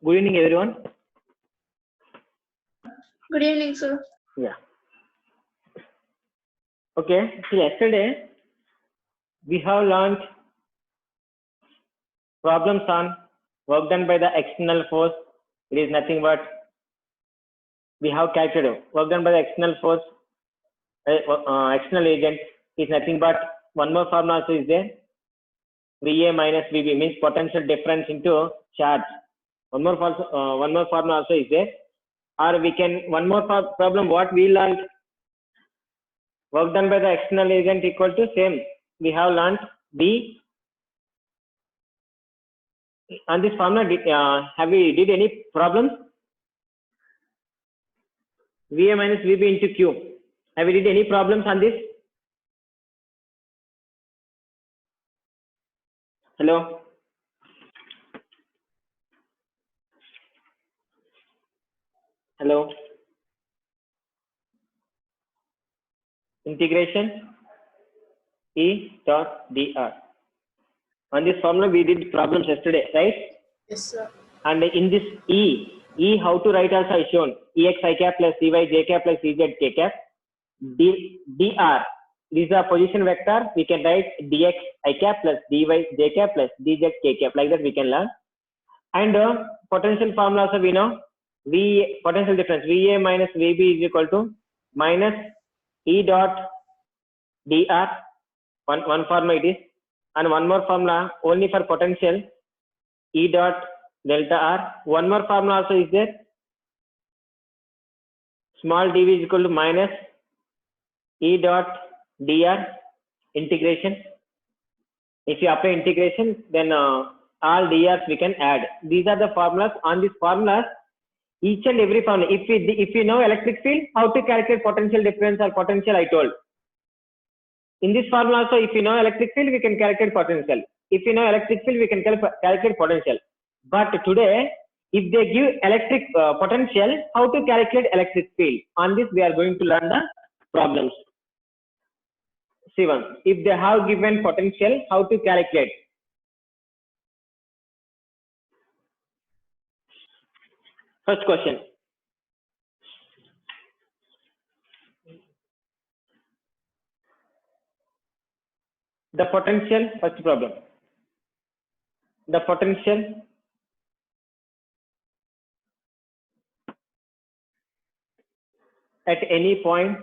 Good evening, everyone. Good evening, sir. Yeah. Okay. So yesterday we have learned problems on work done by the external force. It is nothing but we have calculated work done by the external force, external agent is nothing but one more formula also is there. VA minus VB means potential difference into charge. One more formula also is there. Or we can one more problem what we learned. Work done by the external agent equal to same. We have learned D. On this formula, have we did any problems? VA minus VB into Q. Have we did any problems on this? Hello? Hello? Integration E dot dr. On this formula we did problems yesterday, right? Yes, sir. And in this E how to write also is shown. Ex I cap plus Ey j cap plus Ez k cap. Dr. This is a position vector. We can write dx I cap plus dy j cap plus dz k cap. Like that we can learn. And potential formula also we know. V potential difference VA minus VB is equal to minus E dot dr. One formula it is. And one more formula only for potential E dot delta r. One more formula also is there. Small dv is equal to minus E dot dr integration. If you apply integration, then all drs we can add. These are the formulas. On these formulas, each and every formula. If we know electric field, how to calculate potential difference or potential, I told. In this formula also, if you know electric field, we can calculate potential. If you know electric field, we can calculate potential. But today, if they give electric potential, how to calculate electric field? On this, we are going to learn the problems. See one. If they have given potential, how to calculate? First question. The potential, first problem. The potential at any point,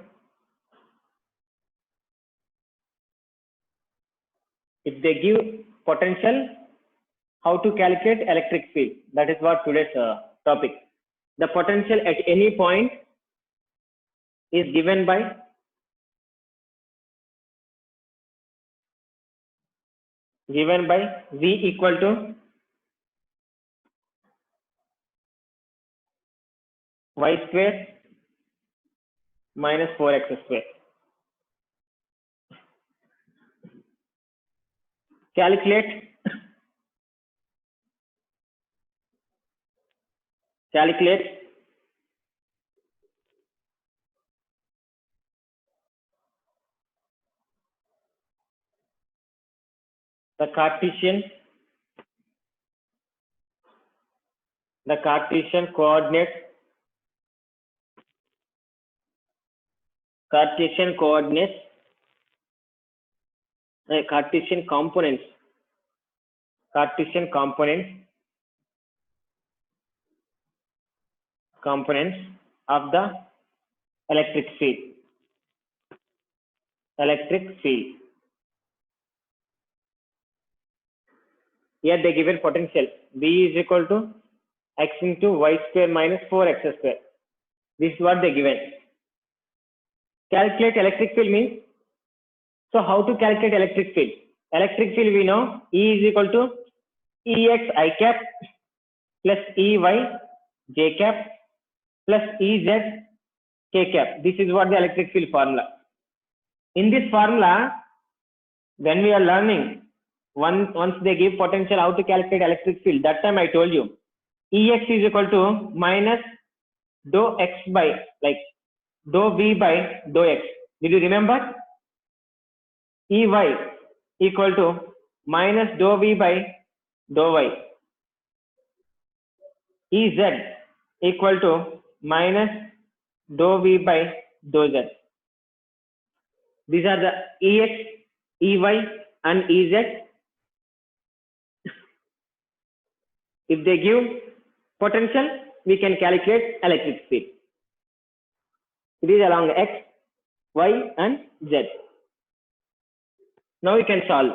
if they give potential, how to calculate electric field? That is what today's topic. The potential at any point is given by V equal to y square minus 4x square. Calculate the Cartesian coordinates Cartesian components of the electric field. Here they given potential V is equal to x into y square minus 4x square. This is what they given. Calculate electric field means, so how to calculate electric field? Electric field we know E is equal to Ex I cap plus Ey j cap plus Ez k cap. This is what the electric field formula. In this formula, when we are learning, once they give potential how to calculate electric field, that time I told you Ex is equal to minus dou x by like dou v by dou x. Did you remember? Ey equal to minus dou v by dou y. Ez equal to minus dou v by dou z. These are the Ex, Ey and Ez. If they give potential, we can calculate electric field. It is along X, Y and Z. Now we can solve.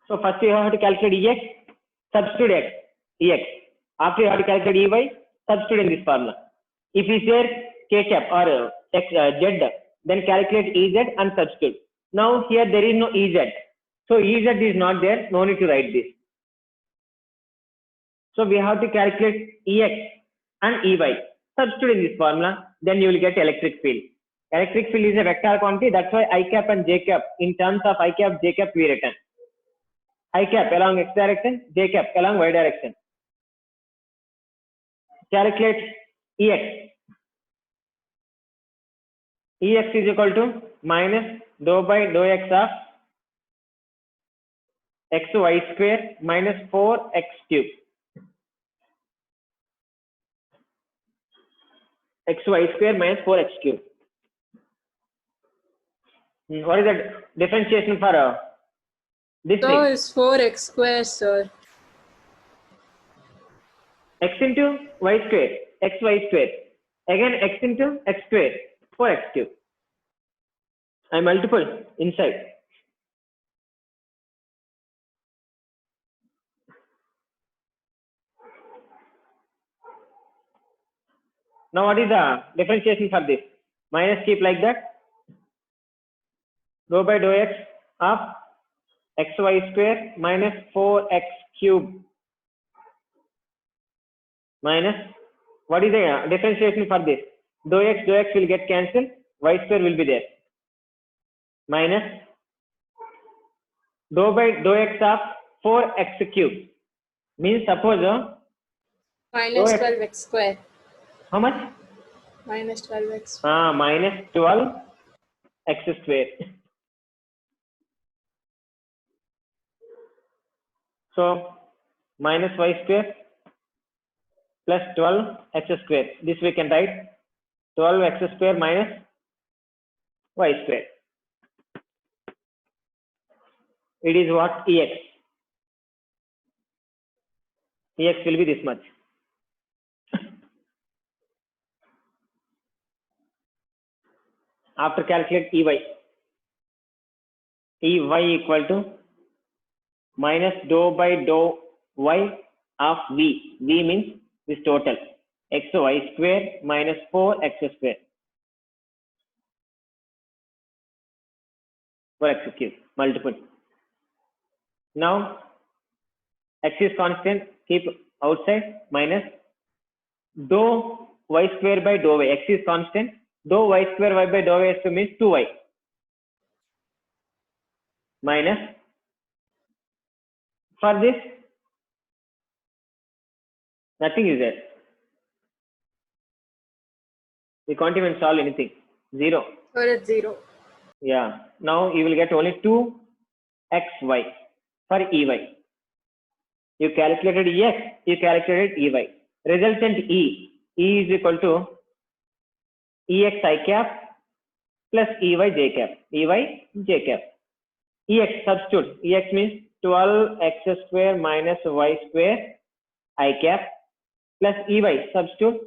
So first you have to calculate Ex, substitute Ex. After you have to calculate Ey, substitute in this formula. If is there K cap or Z, then calculate Ez and substitute. Now here there is no Ez. So Ez is not there, no need to write this. So we have to calculate Ex and Ey. Substitute in this formula, then you will get electric field. Electric field is a vector quantity, that's why I cap and J cap, in terms of I cap, J cap we written. I cap along X direction, J cap along Y direction. Calculate Ex. Ex is equal to minus dou by dou X of xy square minus 4x cube. Xy square minus 4x cube. What is the differentiation for this So thing? is 4x square, sir. X into y square, xy square. Again x into x square, 4x cube. I multiple inside. Now what is the differentiation for this? Minus keep like that. Dou by dou x of xy square minus 4x cube minus, what is the differentiation for this? Dou x will get cancelled, y square will be there. Minus dou by dou x of 4x cube. Means suppose Minus 12x square. how much? Minus 12x. Minus 12x square. So minus y square plus 12x square. This we can write 12x square minus y square. It is what? Ex. Ex will be this much. After calculate Ey. Ey equal to minus dou by dou y of v. V means this total. Xy square minus 4x square. 4x cube. Multiple. Now x is constant, keep outside, minus dou y square by dou y. X is constant, dou y square y by dou y means 2y. Minus, for this, nothing is there. We can't even solve anything. 0. Or it's 0. Yeah. Now you will get only 2xy for Ey. You calculated X, you calculated Ey. Resultant E is equal to Ex I cap plus Ey j cap. Ey j cap. Ex substitute. Ex means 12x square minus y square I cap plus Ey substitute.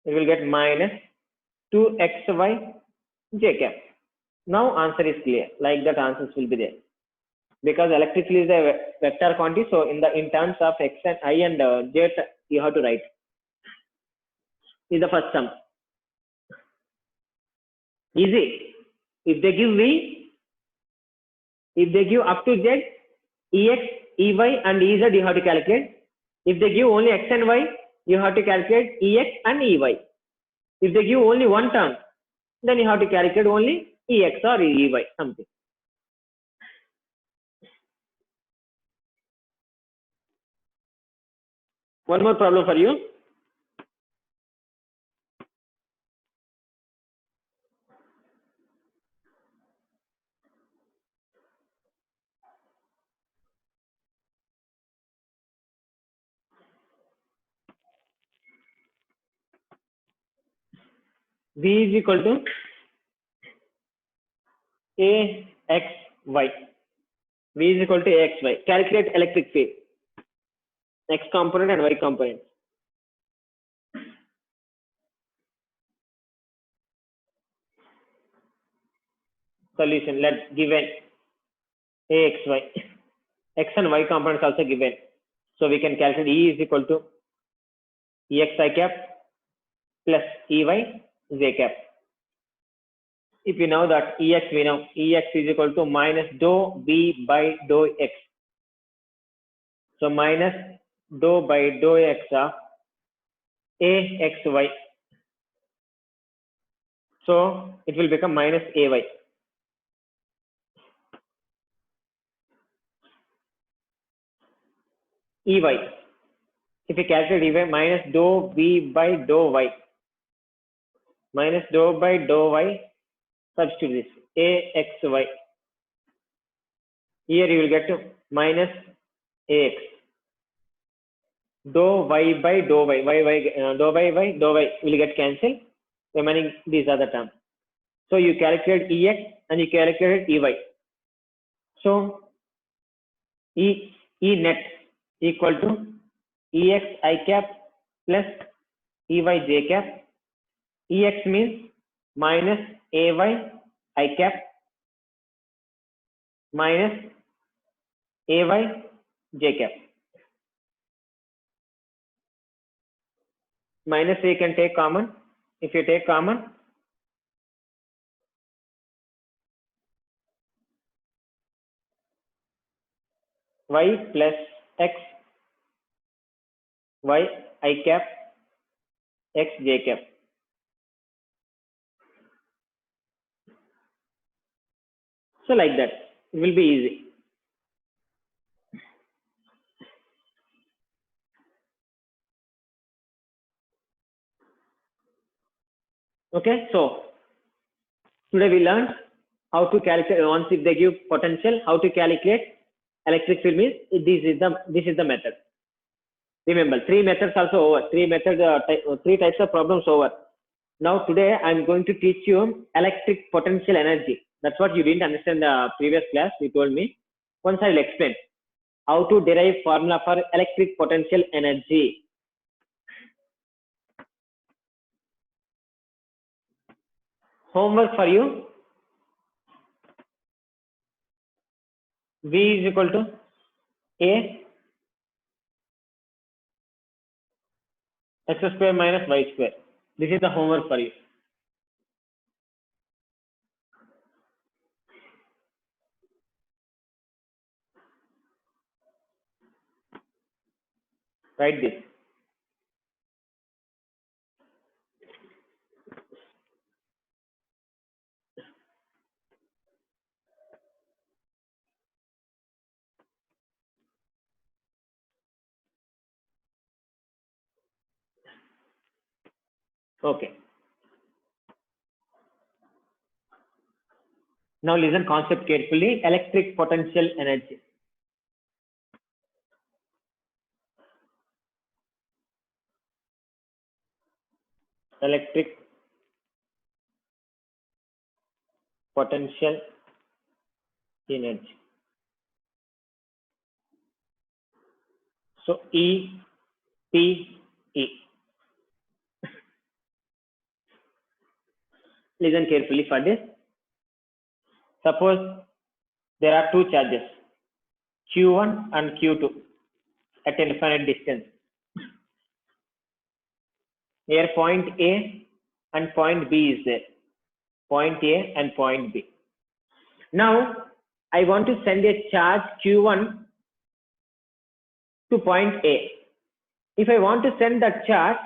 You will get minus 2xy j cap. Now answer is clear. Like that answers will be there. Because electric field is a vector quantity, so in terms of x and I and j, you have to write. This is the first sum. Easy. If they give v, if they give up to z, ex, ey and ez you have to calculate. If they give only x and y, you have to calculate ex and ey. If they give only one term, then you have to calculate only ex or ey, something. One more problem for you. V is equal to AXY. V is equal to AXY. Calculate electric field. X component and Y component. Solution. Let's given AXY. X and Y components also given. So we can calculate E is equal to EXI cap plus EY J cap. If you know that EX, we know EX is equal to minus dou B by dou X. So minus dou by dou X of AXY. So it will become minus AY. EY. If you calculate EY minus dou B by dou Y. Minus dou by dou Y. Substitute this AXY. Here you will get to minus AX. Dou Y by dou Y. Dou Y by dou Y will get cancelled. Remaining these are the terms. So you calculate EX and you calculate EY. So E net equal to EX I cap plus EY J cap. EX means minus AY I cap minus AY J cap. Minus you can take common. If you take common, Y plus X Y I cap X J cap. So like that, it will be easy. Okay, so today we learned how to calculate, once if they give potential, how to calculate electric field means this is the method. Remember, three methods also over, three types of problems over. Now today I am going to teach you electric potential energy. That's what you didn't understand in the previous class. You told me. Once I will explain how to derive formula for electric potential energy. Homework for you. V is equal to A X square minus Y square. This is the homework for you. Write this. Okay. Now listen concept carefully. Electric potential energy. Electric potential energy. So E P E. Listen carefully for this. Suppose there are two charges, Q1 and Q2, at an infinite distance. Here point A and point B is there. Point A and point B. Now I want to send a charge Q1 to point A. If I want to send that charge,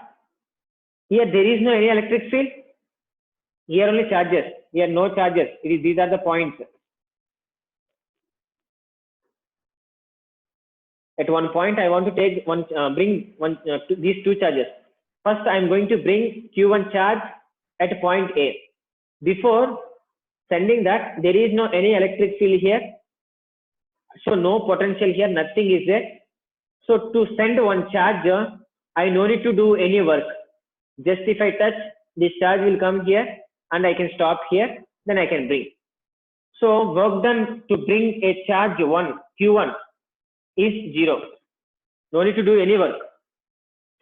here there is no any electric field. Here only charges. Here no charges. These are the points. At one point, I want to take these two charges. First, I am going to bring Q1 charge at point A. Before sending that, there is no any electric field here. So no potential here, nothing is there. So to send one charge, I no need to do any work. Just if I touch this charge will come here and I can stop here, then I can bring. So work done to bring a charge 1 q1 is 0. No need to do any work,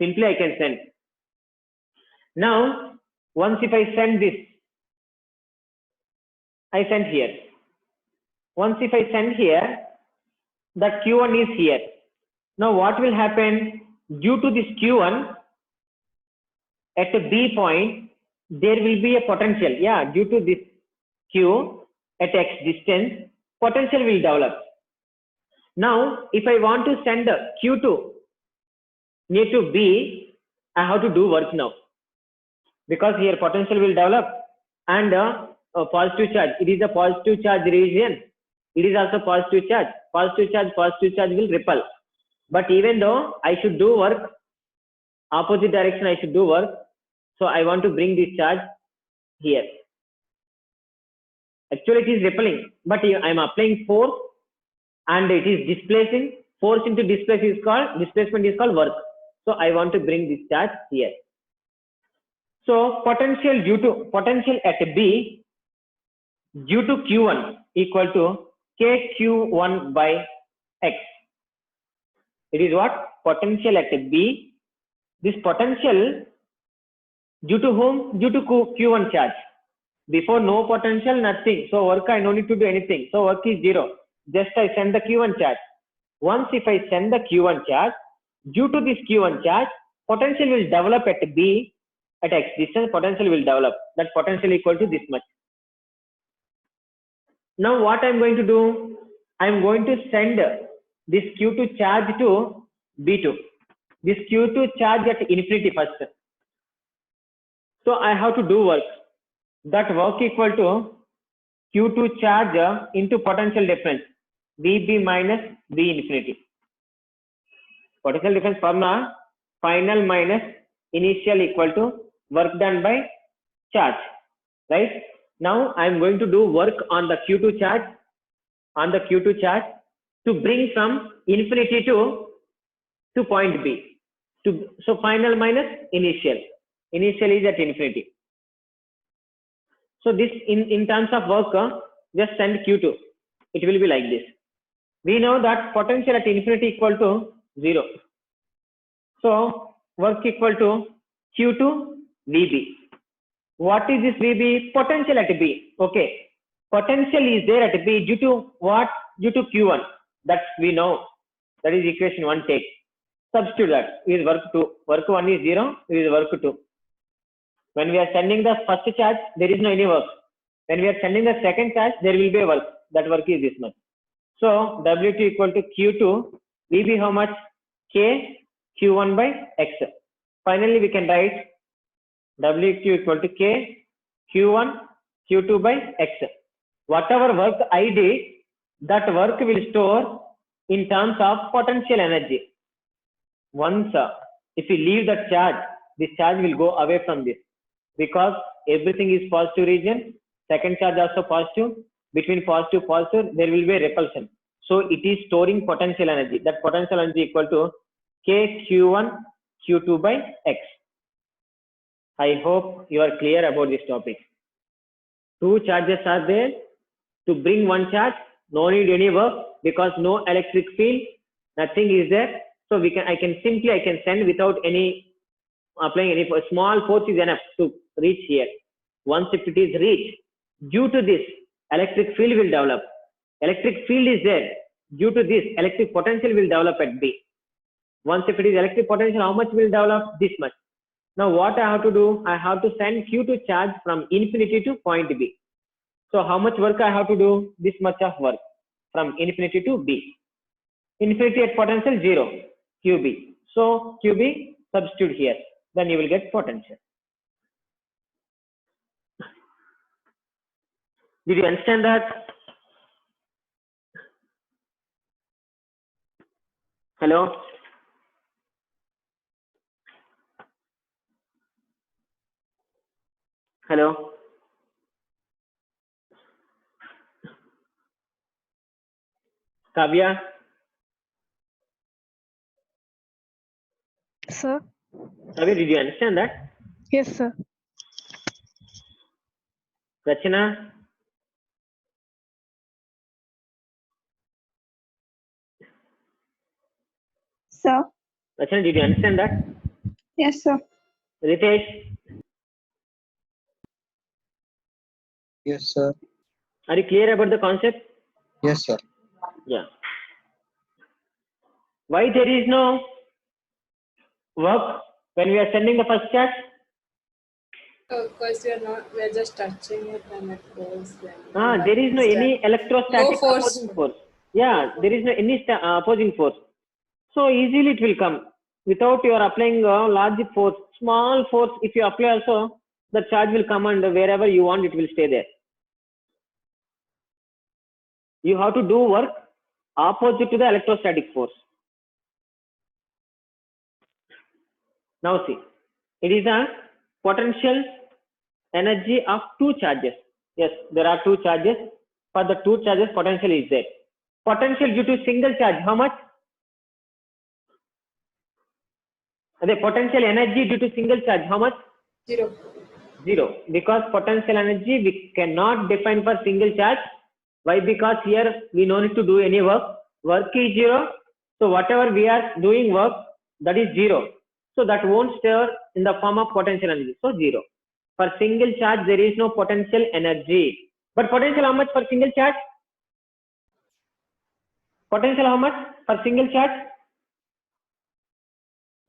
simply I can send. Now once if I send this, I send here. Once if I send here, that q1 is here. Now what will happen? Due to this q1 at a B point, there will be a potential. Yeah, due to this q at x distance, potential will develop. Now if I want to send q2 near to B, I have to do work now, because here potential will develop and a positive charge. It is a positive charge region. It is also positive charge. Positive charge will repel. But even though I should do work, opposite direction I should do work. So I want to bring this charge here. Actually it is repelling, but I am applying force and it is displacing. Force into displacement is called work. So I want to bring this charge here. So potential at B due to q1 equal to kq1 by x. It is what? Potential at B. This potential due to whom? Due to q1 charge. Before no potential, nothing. So work I no need to do anything. So work is 0. Just I send the q1 charge. Once if I send the q1 charge, due to this q1 charge, potential will develop at B at x distance. Potential will develop. That potential equal to this much. Now what I am going to do? I am going to send this q2 charge to B2. This q2 charge at infinity first. So I have to do work. That work equal to q2 charge into potential difference VB minus B infinity. Potential difference formula: final minus initial equal to work done by charge. Right? Now I am going to do work on the q2 charge, to bring from infinity to point B. So final minus initial. Initial is at infinity. So this in terms of work, just send q2. It will be like this. We know that potential at infinity equal to 0. So work equal to q2 VB. What is this VB? Potential at B. Okay. Potential is there at B due to what? Due to q1. That we know. That is equation 1 take. Substitute that. It is work 2. Work 1 is 0. It is work 2. When we are sending the first charge, there is no any work. When we are sending the second charge, there will be a work. That work is this much. So W2 equal to Q2. VB how much? K Q1 by X. Finally, we can write W2 equal to K Q1 Q2 by X. Whatever work I did, that work will store in terms of potential energy. Once if we leave that charge, this charge will go away from this, because everything is positive region. Second charge also positive. Between positive there will be a repulsion. So it is storing potential energy. That potential energy equal to K Q1 Q2 by X. I hope you are clear about this topic. Two charges are there. To bring one charge, no need any work, because no electric field, nothing is there. So I can send without any applying any small force is enough to reach here. Once if it is reached, due to this, electric field will develop. Electric field is there. Due to this, electric potential will develop at B. Once if it is electric potential, how much will develop? This much. Now what I have to do? I have to send Q2 charge from infinity to point B. So how much work I have to do? This much of work from infinity to B. Infinity at potential 0, QB. So QB substitute here. Then you will get potential. Did you understand that? Hello? Hello? Kavya? Sir? Kavya, did you understand that? Yes, sir. Rachana? Sir. Rachana, did you understand that? Yes, sir. Ritesh, Yes, sir. are you clear about the concept? Yes, sir. Yeah. Why there is no work when we are sending the first charge? Because we're just touching it and it goes. There is no any electrostatic No force. opposing force. Yeah, there is no any opposing force. So easily it will come without you are applying a large force. Small force, if you apply also, the charge will come and wherever you want, it will stay there. You have to do work opposite to the electrostatic force. Now see, it is a potential energy of two charges. Yes, there are two charges. For the two charges, potential is there. Potential due to single charge, how much? The potential energy due to single charge, how much? 0. 0. Because potential energy we cannot define for single charge. Why? Because here we no need to do any work. Work is 0. So whatever we are doing work, that is 0. So that won't stir in the form of potential energy. So 0. For single charge, there is no potential energy. But potential how much for single charge? Potential how much for single charge?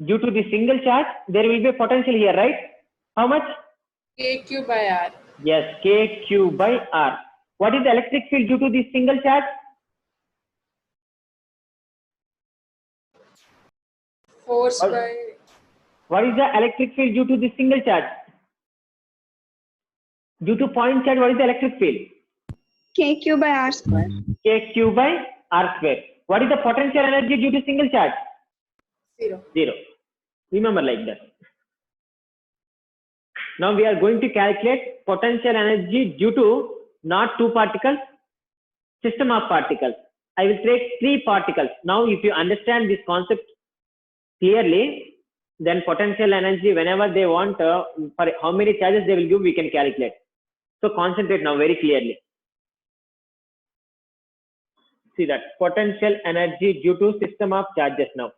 Due to the single charge, there will be a potential here, right? How much? KQ by R. Yes, KQ by R. What is the electric field due to this single charge? Force What- by What is the electric field due to this single charge? Due to point charge, what is the electric field? KQ by R square. KQ by R square. What is the potential energy due to single charge? 0. 0. Remember like that. Now we are going to calculate potential energy due to not two particles, system of particles. I will take three particles. Now if you understand this concept clearly, then potential energy whenever they want, for how many charges they will give, we can calculate. So concentrate now very clearly. See that potential energy due to system of charges now.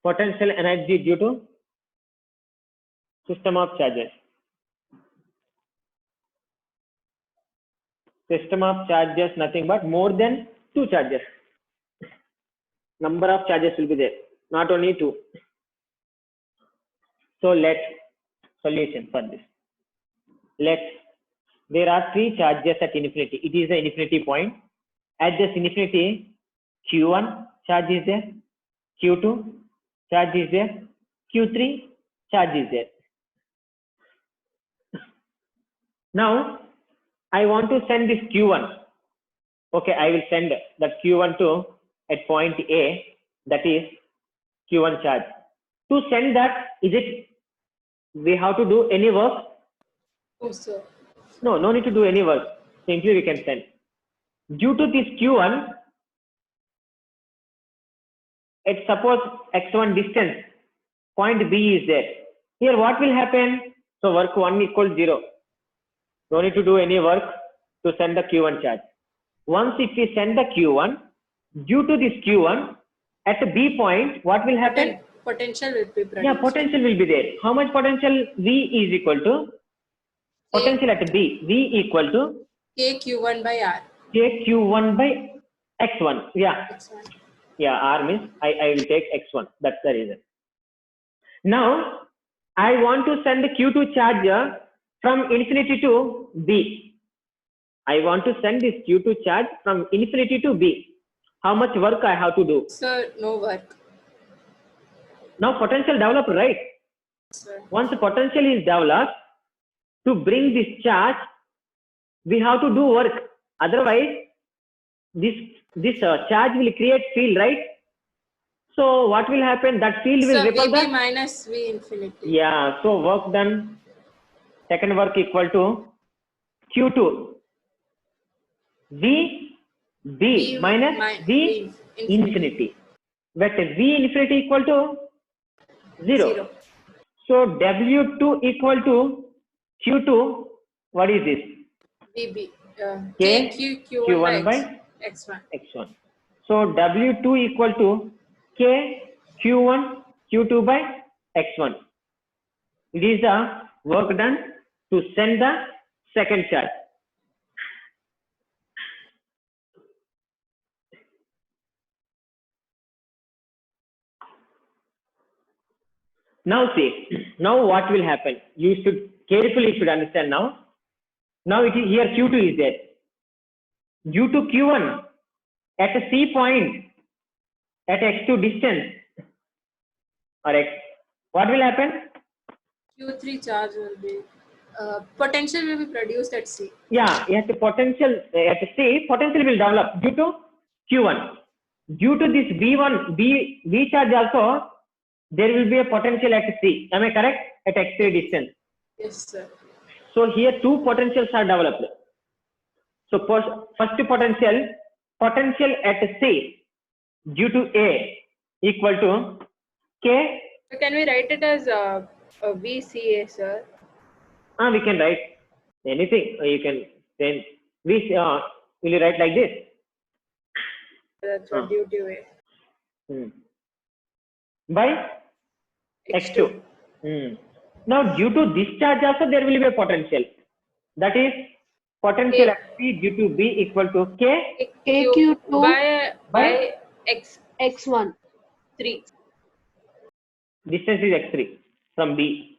Potential energy due to system of charges. System of charges nothing but more than two charges. Number of charges will be there, not only two. So let's solution for this. There are three charges at infinity. It is the infinity point. At this infinity, Q1 charge is there, Q2 charge is there, Q3 charge is there. Now I want to send this Q1. Okay, I will send that Q1 to at point A, that is Q1 charge. To send that, we have to do any work? Oh, sir. No need to do any work. Simply we can send. Due to this Q1, at suppose x1 distance, point B is there. Here what will happen? So work 1 equals 0. No need to do any work to send the Q1 charge. Once if we send the Q1, due to this Q1, at the B point, what will happen? Potential will be produced. Yeah, potential will be there. How much potential? V is equal to potential at B. V equal to KQ1 by R. KQ1 by X1. Yeah, X1. yeah. R means I will take X1. That's the reason. Now I want to send the Q2 charge from infinity to B. I want to send this Q2 charge from infinity to B. How much work I have to do? Sir, no work. Now potential developed, right? Sir. Once the potential is developed, to bring this charge, we have to do work. Otherwise, this charge will create field, right? So what will happen? That field will So repel VB that. minus V infinity. Yeah. So work done. Second work equal to Q2. B minus V infinity. But V infinity equal to 0. So W2 equal to Q2. What is this? VB. K Q1 by X1. X1. So W2 equal to K Q1 Q2 by X1. It is the work done to send the second charge. Now see, now what will happen? You should carefully understand now. Now it is here Q2 is there. Due to Q1 at a C point at X2 distance or X, what will happen? Q3 charge will be potential will be produced at C. Yeah, at the potential at C, potential will develop due to Q1. Due to this V charge also, there will be a potential at C. Am I correct? At X3 distance. Yes, sir. So here two potentials are developed. So first potential at C due to A equal to K. So can we write it as VCA, sir? We can write anything. You can then will you write like this? That's what due to A. By X2. Now due to this charge also there will be a potential. That is potential at C due to B equal to K KQ2 by X1 3. Distance is X3 from B.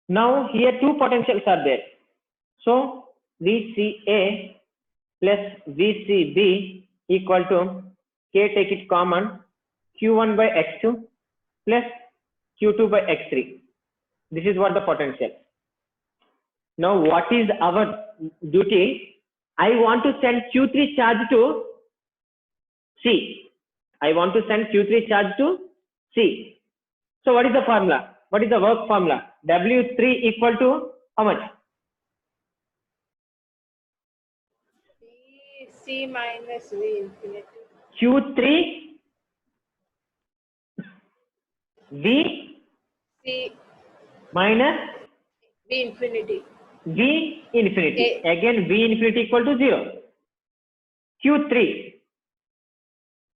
Now here two potentials are there. So VCA plus VCB equal to K, take it common, Q1 by X2 plus Q2 by X3. This is what the potential. Now what is our duty? I want to send Q3 charge to C. I want to send Q3 charge to C. So what is the formula? What is the work formula? W3 equal to how much? C minus V infinity. Q3 V C minus V infinity. V infinity. Again V infinity equal to 0. Q3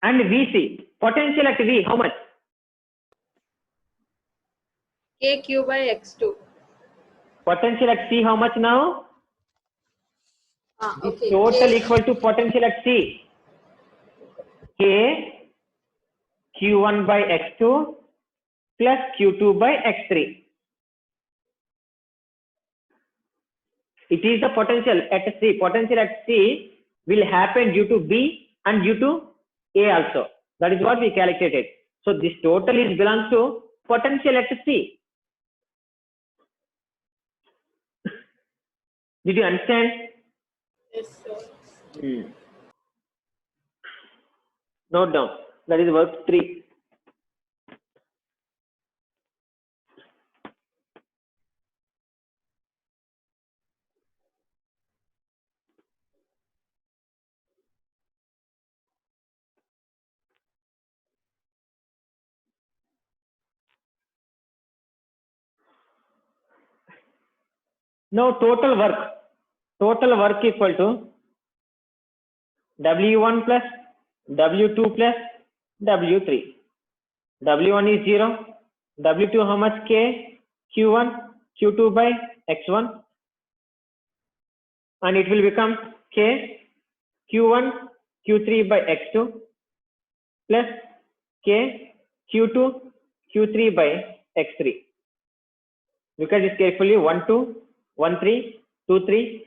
and VC. Potential at V, how much? KQ by X2. Potential at C, how much now? Okay. Total equal to potential at C. K Q1 by X2 plus Q2 by X3. It is the potential at C. Potential at C will happen due to B and due to A also. That is what we calculated. So this total is belongs to potential at C. Did you understand? Yes, sir. Note down. That is work 3. Now total work equal to W1 plus W2 plus W3. W1 is 0. W2 how much? K Q1 Q2 by X1, and it will become K Q1 Q3 by X2 plus K Q2 Q3 by X3. Look at this carefully. 1 2 1 3 2 3.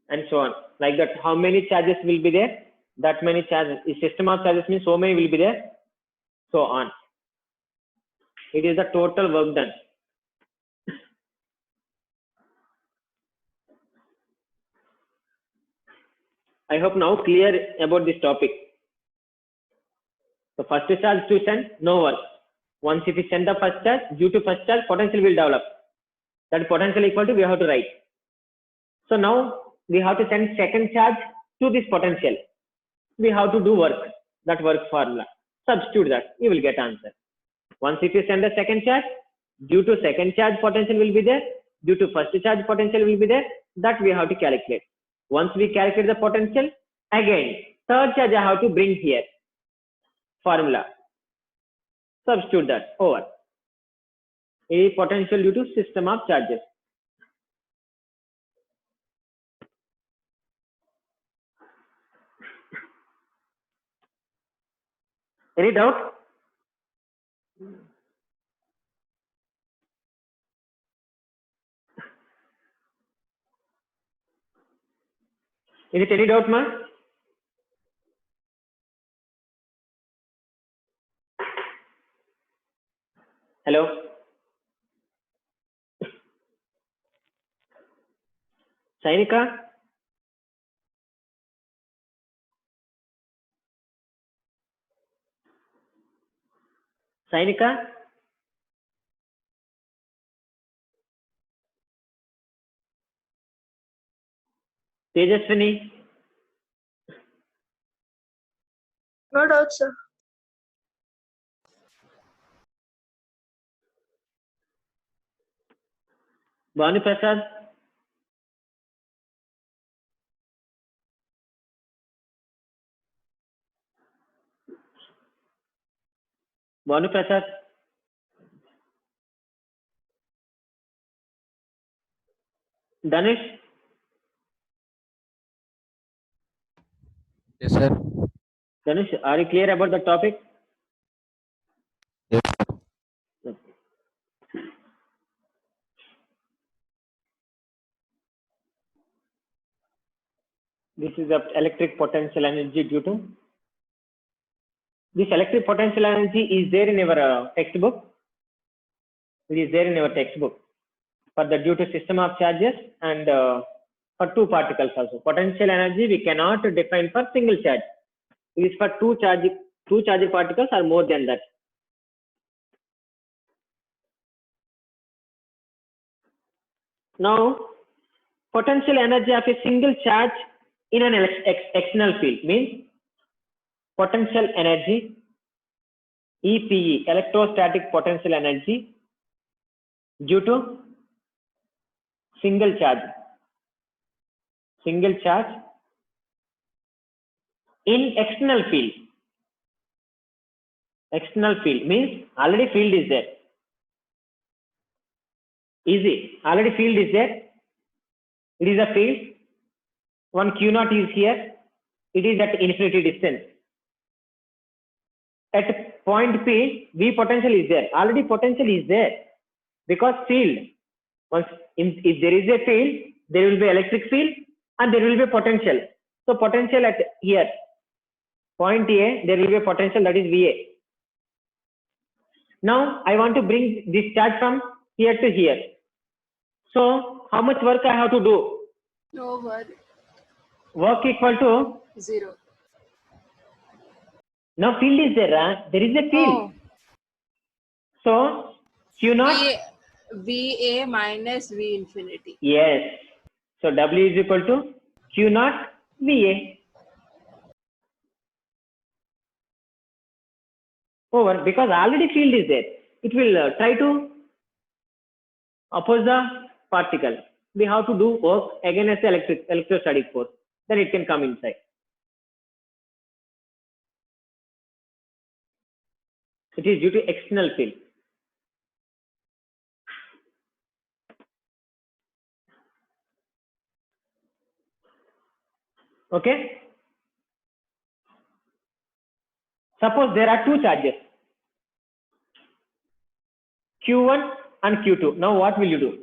And so on. Like that, how many charges will be there? That many charges. A system of charges means so many will be there. So on. It is the total work done. I hope now clear about this topic. So first charge to send, no work. Once if we send the first charge, due to first charge, potential will develop. That potential equal to we have to write. So now we have to send second charge to this potential, we have to do work, that work formula. Substitute that, you will get answer. Once if you send a second charge, due to second charge potential will be there, due to first charge potential will be there, that we have to calculate. Once we calculate the potential, again, third charge I have to bring here, formula. Substitute that over. A potential due to system of charges. Any doubt? Is it any doubt, ma? Hello? Sainika? Sainika? Tejaswini? No doubt, sir. Bhanu Prasad? Bhanu Prasad? Danish? Yes, sir. Danish, are you clear about the topic? Yes. Okay. This is the electric potential energy due to. This electric potential energy is there in our textbook. It is there in our textbook for the due to system of charges and for two particles also. Potential energy we cannot define for single charge. It is for two charge particles or more than that. Now, potential energy of a single charge in an external field means potential energy, EPE, electrostatic potential energy due to single charge in external field. External field means already field is there. Easy, already field is there. It is a field. One Q naught is here. It is at infinity distance. At point P, V potential is there. Already potential is there because field. Once if there is a field, there will be electric field and there will be potential. So potential at here, point A, there will be a potential, that is VA. Now I want to bring this charge from here to here. So how much work I have to do? Over Work equal to 0. now field is there, there is a field. Oh, So Q naught. VA minus V infinity. Yes. So W is equal to Q naught VA. Over, because already field is there. It will try to oppose the particle. We have to do work against the electrostatic force. Then it can come inside. It is due to external field. Okay. Suppose there are two charges, Q1 and Q2. Now what will you do?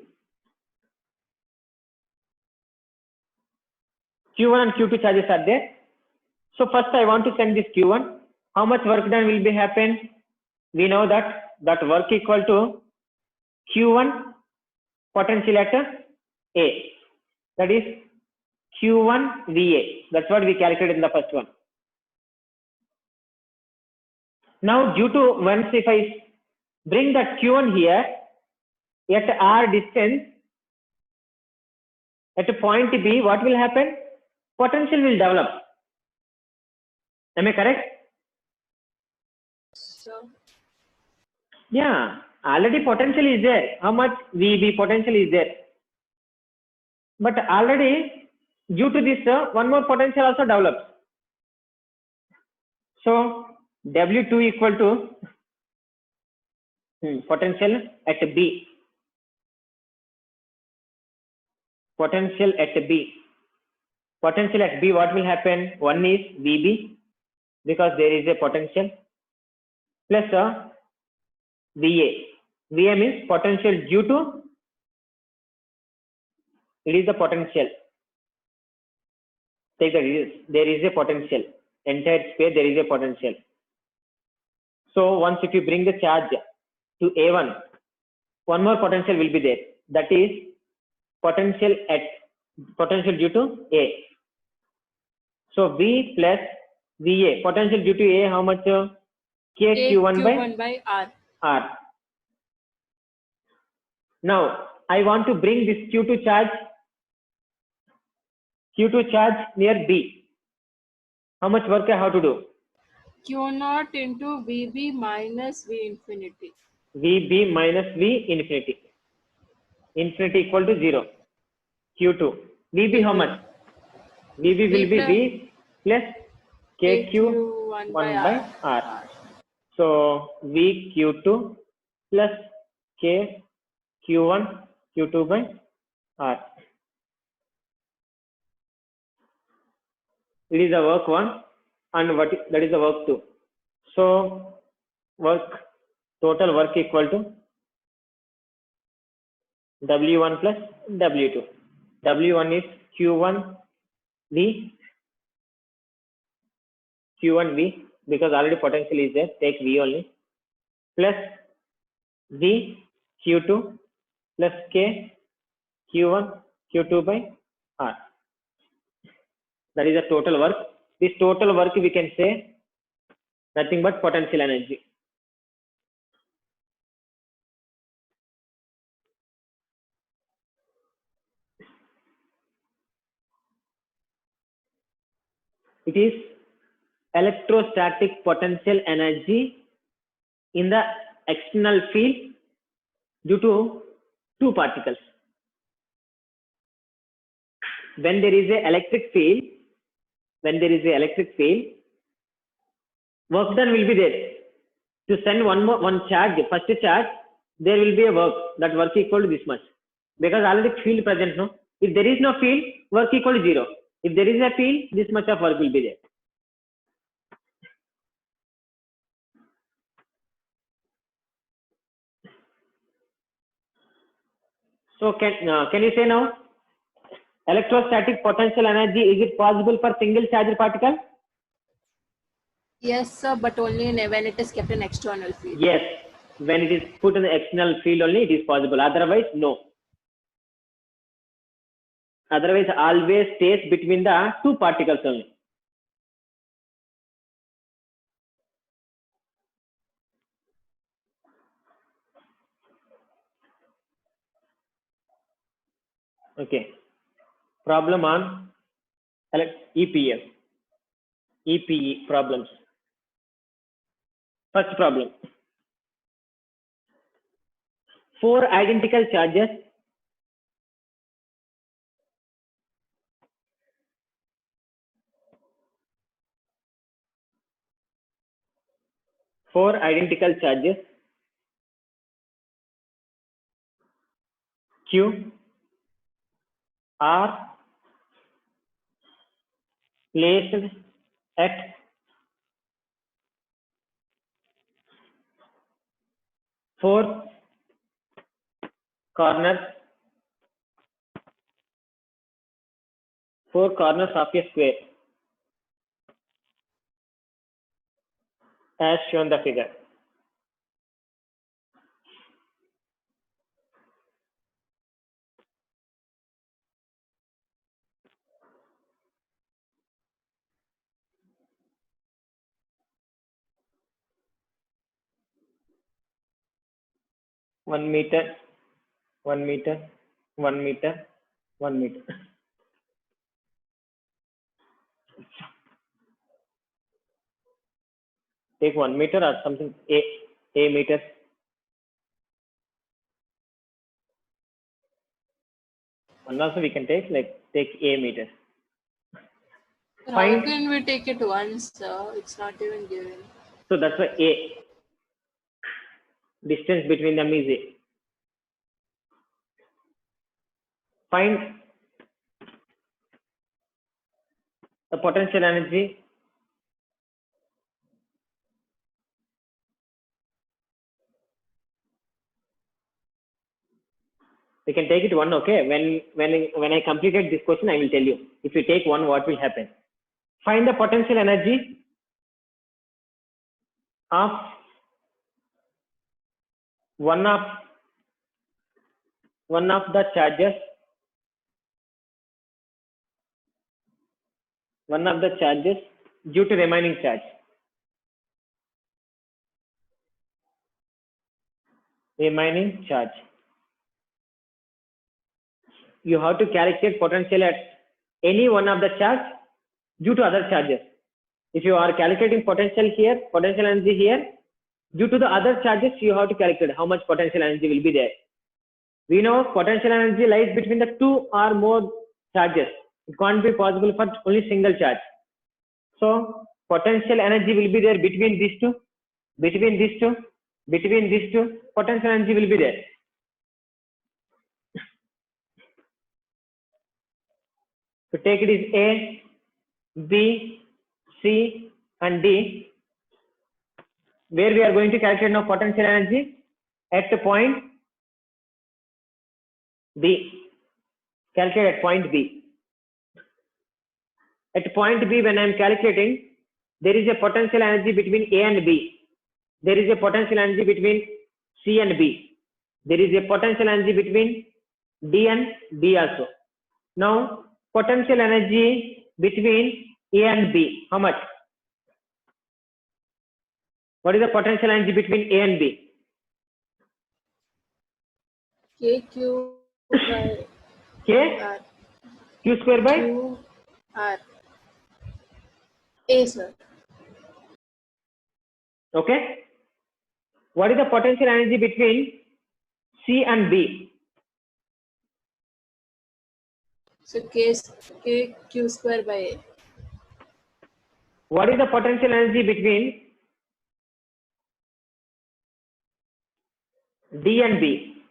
Q1 and Q2 charges are there. So first I want to send this Q1. How much work done will be happen? We know that work equal to Q1 potential at A. That is Q1 VA. That's what we calculated in the first one. Now due to once if I bring that Q1 here at R distance at point B, what will happen? potential will develop. Am I correct? So Yeah, already potential is there. How much VB potential is there? But already due to this, one more potential also develops. So W2 equal to potential at B. Potential at B. Potential at B, what will happen? One is VB because there is a potential plus VA. VA means potential due to, it is the potential. Take the, there is a potential. Entire space there is a potential. So once if you bring the charge to A1, one more potential will be there. That is potential due to A. So V plus VA, potential due to A, how much? KQ1 by R. R. Now I want to bring this Q2 charge near B. How much work I have to do? Q0 into VB minus V infinity. VB minus V infinity. Infinity equal to 0. Q2. VB how much? VB will be V plus KQ1 by R. So VQ2 plus KQ1 Q2 by R. It is the work 1 and that is the work 2. So total work equal to W1 plus W2. W1 is Q1 V because already potential is there, take V only, plus V Q2 plus K Q1 Q2 by R. That is the total work. This total work we can say nothing but potential energy. It is electrostatic potential energy in the external field due to two particles. When there is a electric field, work done will be there. To send one charge, first charge, there will be a work. That work equal to this much. Because already field present, no? If there is no field, work equal to 0. If there is a field, this much of work will be there. So can you say now, electrostatic potential energy, is it possible for single charged particle? Yes, sir, but only when it is kept in external field. Yes, when it is put in the external field only, it is possible. Otherwise, no. Otherwise, always stays between the two particles only. Okay. Problem on EPF. EPE problems. First problem. 4 identical charges Q are placed at four corners of a square as shown the figure. One meter, 1 meter, 1 meter, 1 meter. Take 1 meter or something, a meter. And also we can take a meter. How Find, can we take it once? It's not even given. so that's why a distance between them is a. Find the potential energy we can take it one. Okay, when I completed this question I will tell you. If you take one, what will happen? Find the potential energy of one of the charges due to remaining charge. Remaining charge. You have to calculate potential at any one of the charge due to other charges. If you are calculating potential here, potential energy here, due to the other charges, you have to calculate how much potential energy will be there. We know potential energy lies between the two or more charges. It can't be possible for only single charge. So potential energy will be there between these two, potential energy will be there. So take it is A, B, C and D, where we are going to calculate now potential energy at the point B. Calculate at point B. At point B, when I am calculating, there is a potential energy between A and B. There is a potential energy between C and B. There is a potential energy between D and B also. Now, potential energy between A and B, how much? What is the potential energy between A and B? KQ by K, R. Q square by? Q R. A, sir. Okay. What is the potential energy between C and B? So KQ square by A. What is the potential energy between D and B?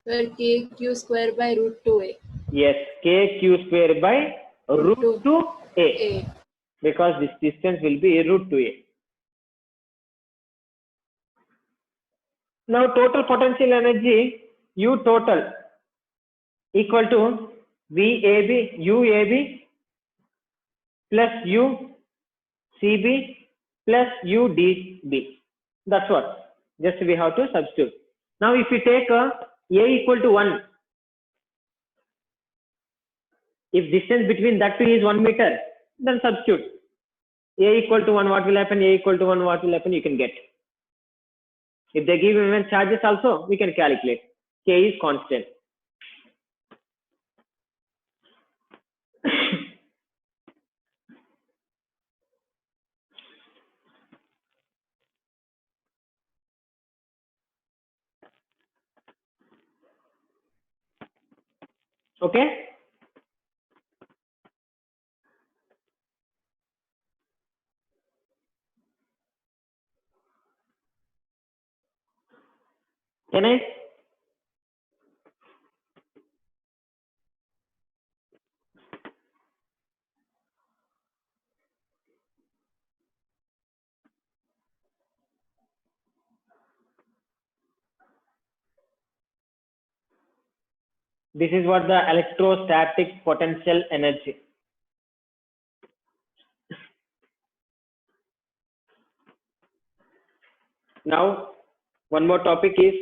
Sir, KQ square by root 2A. Yes, KQ square by root 2A. A. Because this distance will be root 2A. Now total potential energy U total equal to VAB UAB plus UCB plus UDB. That's what. Just we have to substitute. Now if we take A equal to 1, if distance between that two is 1 meter, then substitute. A equal to 1, what will happen? A equal to 1, what will happen? You can get. If they give even charges also, we can calculate. K is constant. Okay. Can I? This is what the electrostatic potential energy. Now, one more topic is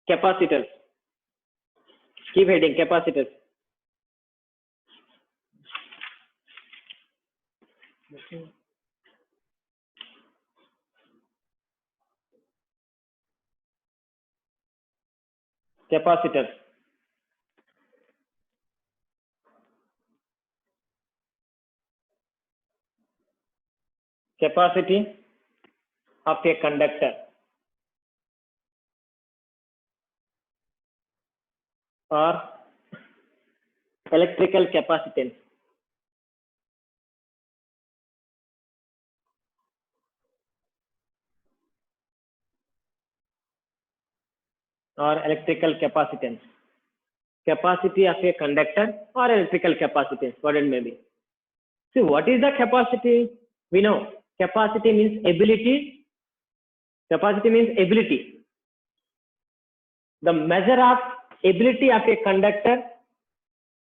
capacitors. Keep heading capacitors. Capacitors. Capacity of a conductor or electrical capacitance. Or electrical capacitance. Capacity of a conductor or electrical capacitance, what it may be. See, what is the capacity? We know capacity means ability. Capacity means ability. The measure of ability of a conductor.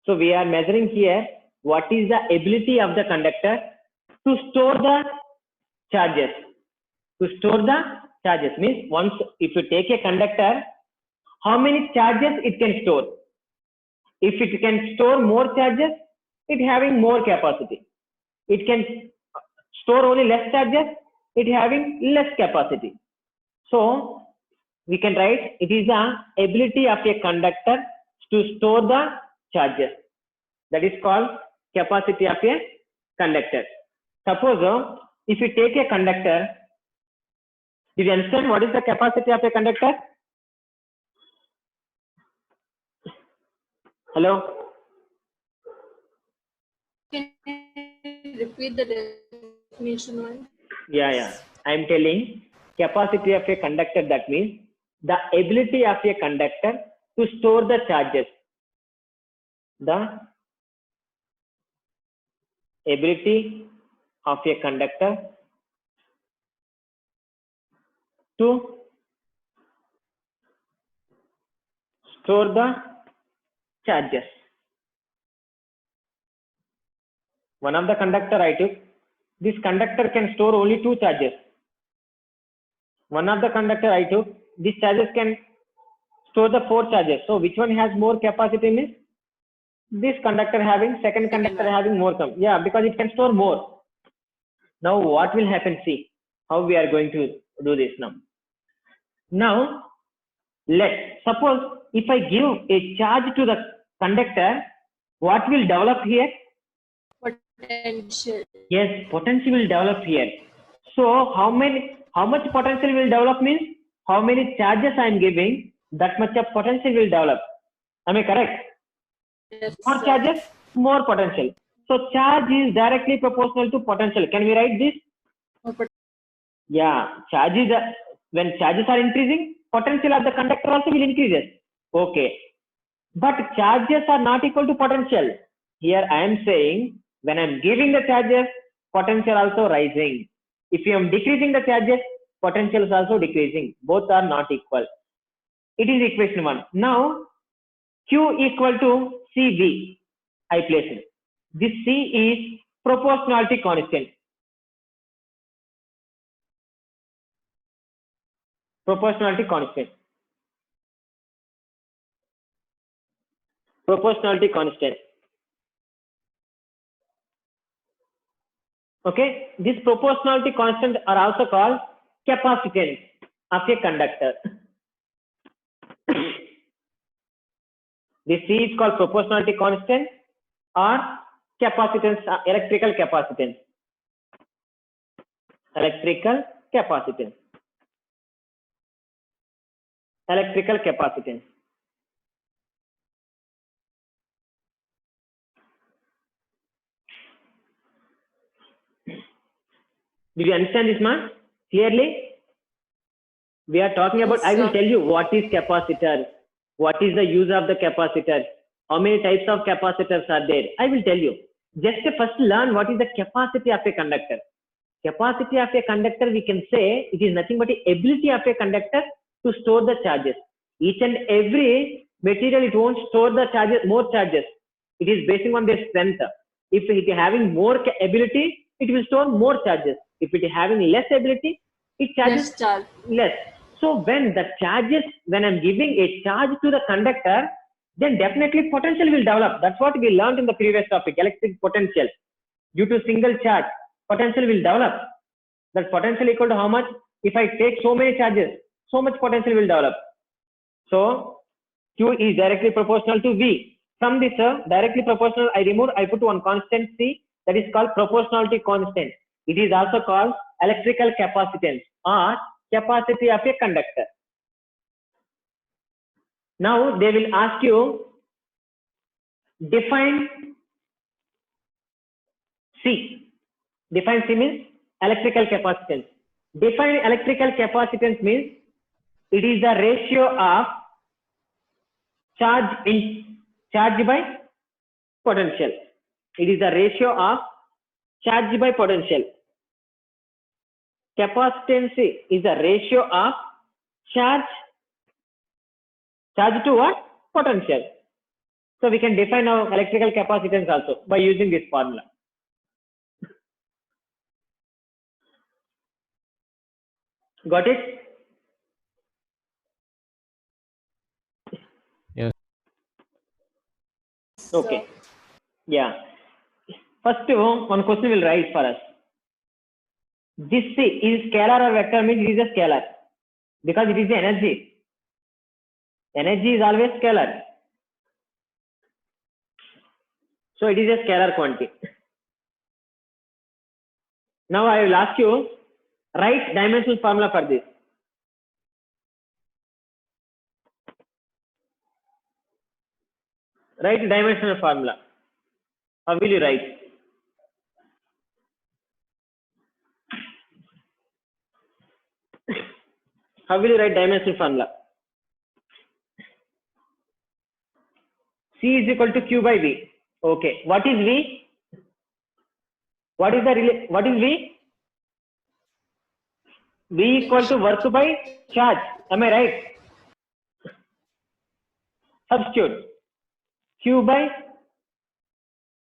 So we are measuring here what is the ability of the conductor to store the charges. To store the charges means once if you take a conductor, how many charges it can store? If it can store more charges, it having more capacity. It can store only less charges, it having less capacity. So we can write it is the ability of a conductor to store the charges. That is called capacity of a conductor. Suppose if you take a conductor, did you understand what is the capacity of a conductor? Hello? Can you repeat the definition one? Yeah. I am telling capacity of a conductor, that means the ability of a conductor to store the charges. The ability of a conductor to store the charges. One of the conductor I took, this conductor can store only 2 charges. One of the conductor I took, these charges can store the 4 charges. So which one has more capacity means this conductor having, second conductor having more. Yeah, because it can store more. Now what will happen? See how we are going to do this now. Now let's suppose if I give a charge to the conductor, what will develop here? Potential. Yes, potential will develop here. So how much potential will develop means how many charges I am giving, that much of potential will develop. Am I correct? Yes, More sir. charges, more potential. So charge is directly proportional to potential. Can we write this? More pot- Yeah, when charges are increasing, potential of the conductor also will increase. Okay, but charges are not equal to potential. Here I am saying when I am giving the charges, potential also rising. If I am decreasing the charges, potential is also decreasing. Both are not equal. It is equation 1. Now Q equal to CV I place it. This C is proportionality constant. Proportionality constant. Proportionality constant. Okay, this proportionality constant are also called capacitance of a conductor. This C is called proportionality constant or capacitance, electrical capacitance. Electrical capacitance. Electrical capacitance. Did you understand this, man? Clearly? We are talking about, Yes, I will sir. tell you what is capacitor, what is the use of the capacitor, how many types of capacitors are there. I will tell you. Just first learn what is the capacity of a conductor. Capacity of a conductor, we can say it is nothing but the ability of a conductor to store the charges. Each and every material, it won't store the charges, more charges. It is basing on their strength. If it is having more ability, it will store more charges. If it is having less ability, it charges Less charge. less. So when the charges, when I'm giving a charge to the conductor, then definitely potential will develop. That's what we learned in the previous topic, electric potential. Due to single charge, potential will develop. That potential equal to how much? If I take so many charges, so much potential will develop. So Q is directly proportional to V. From this directly proportional, I remove, I put one constant C, that is called proportionality constant. It is also called electrical capacitance or capacity of a conductor. Now they will ask you, define C. Define C means electrical capacitance. Define electrical capacitance means it is the ratio of charge by potential. It is the ratio of charge by potential. Capacitance is the ratio of charge to what? Potential. So we can define our electrical capacitance also by using this formula. Got it? Yes. Okay. Yeah. First one question will rise for us. This C is scalar or vector means it is a scalar because it is the energy. Energy is always scalar. So it is a scalar quantity. Now I will ask you, write dimensional formula for this. Write dimensional formula. How will you write? How will you write dimensional formula? C is equal to Q by V. Okay. What is V? What is V? V equal to work by charge. Am I right? Substitute. Q by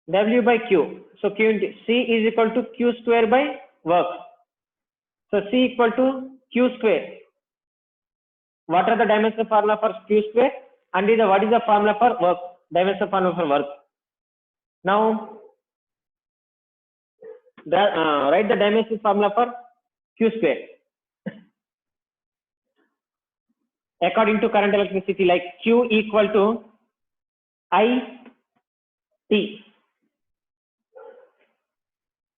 W by Q. So Q into C is equal to Q square by work. So C equal to Q square. What are the dimensional formula for Q square? And what is the formula for work? Dimensional formula for work. Now, write the dimensional formula for Q square. According to current electricity, like Q equal to I T.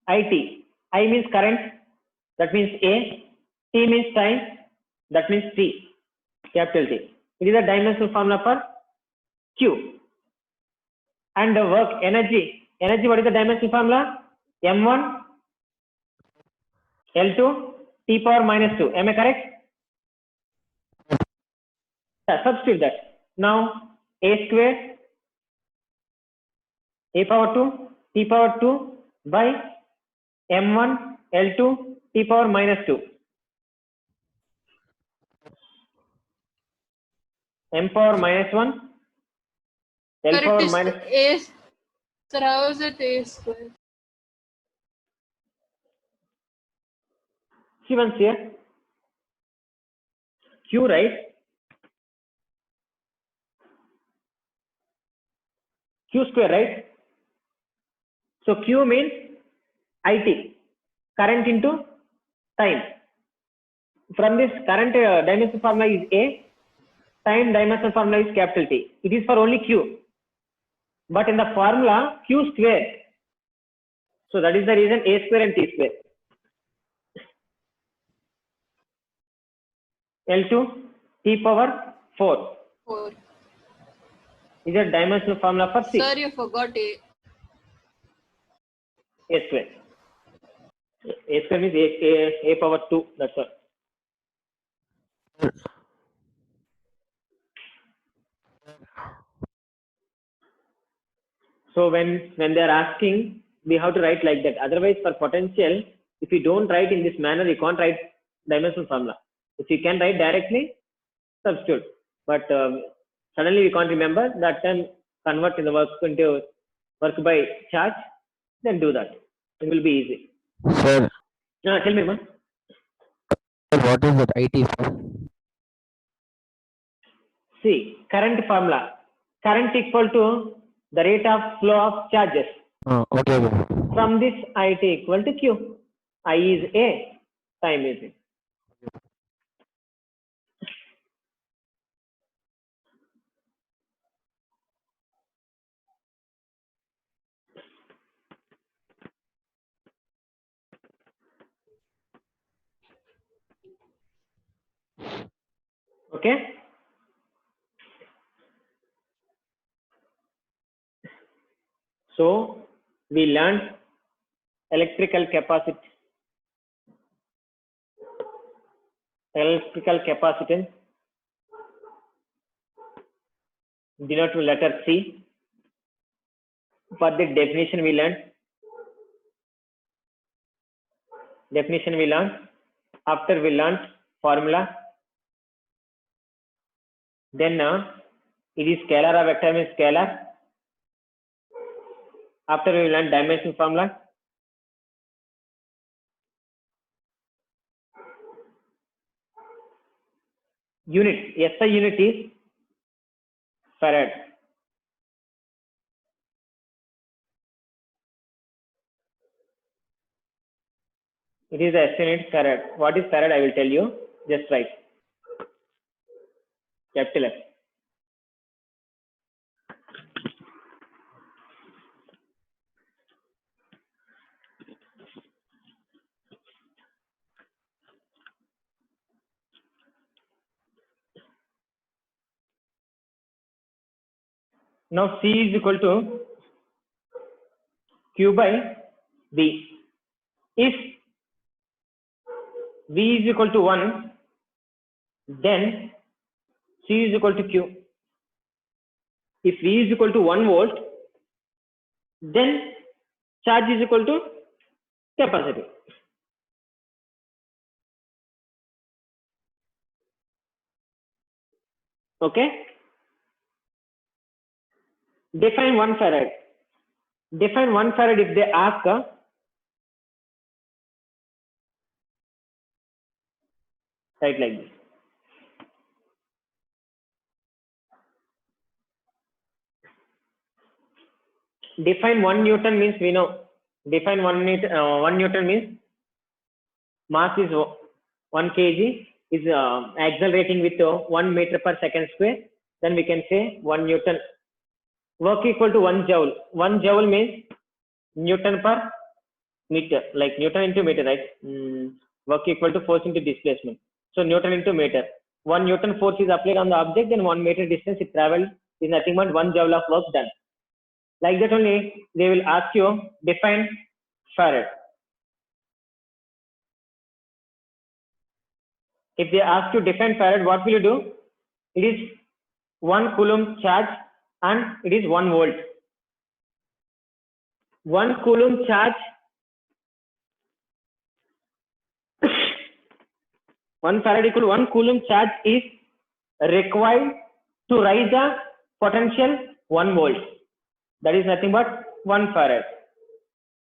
IT. I means current, that means A. T means time, that means T, capital T. It is a dimensional formula for Q. And the work, energy. Energy, what is the dimensional formula? M1 L2 T power minus 2. Am I correct? Yeah, substitute that. Now A square A power 2 T power 2 by M1 L2 T power minus 2. M power minus 1 L Sir, power it is minus. A. Sir, how is it A square? See once here. Q, right? Q square, right? So Q means IT, current into time. From this current dimensional formula is A, time dimensional formula is capital T. It is for only Q. But in the formula, Q square. So that is the reason A square and T square. L2 T power 4 4. is a dimensional formula for C. Sir, you forgot A. A square. A square means A power 2. That's all. So when they are asking, we have to write like that. Otherwise, for potential, if you don't write in this manner, you can't write dimensional formula. If you can write directly, substitute. But suddenly we can't remember. That time, convert in the work into work by charge. Then do that. It will be easy. Sir, Tell me, man. what is that IT for? See, current formula. Current equal to the rate of flow of charges. Okay. From this, IT equal to Q. I is A, time is A. Okay. So we learned electrical capacitance denoted with letter C. For the definition we learned. After we learned formula. Then it is scalar or vector means scalar. After we learned dimension formula. Unit, SI unit is farad. It is the SI unit farad. What is farad? I will tell you. Just write. Capital F. Now C is equal to Q by V. If V is equal to 1, then C is equal to Q. If V is equal to 1 volt, then charge is equal to capacity. Okay. Define 1 farad. Define 1 farad if they ask. Write like this. Define 1 Newton means we know. Define 1 Newton means mass is 1 kg is accelerating with 1 meter per second square. Then we can say 1 Newton. Work equal to 1 joule. 1 joule means Newton per meter, like Newton into meter, right? Work equal to force into displacement. So Newton into meter. 1 Newton force is applied on the object, then 1 meter distance it traveled is nothing but 1 joule of work done. Like that only they will ask you define farad. If they ask you define farad, what will you do? It is 1 coulomb charge and it is 1 volt. 1 coulomb charge 1 farad equal to 1 coulomb charge is required to rise the potential 1 volt. That is nothing but 1 farad.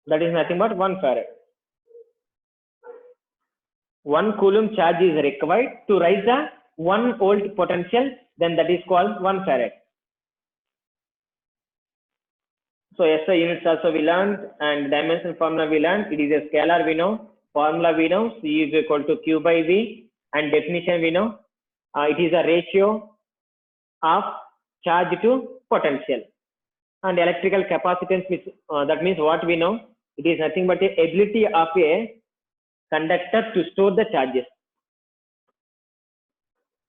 That is nothing but 1 farad. 1 coulomb charge is required to rise the 1 volt potential, then that is called 1 farad. So SI units also we learned, and dimension formula we learned. It is a scalar we know, formula we know, C is equal to Q by V, and definition we know. It is a ratio of charge to potential. And electrical capacitance, that means what we know, it is nothing but the ability of a conductor to store the charges.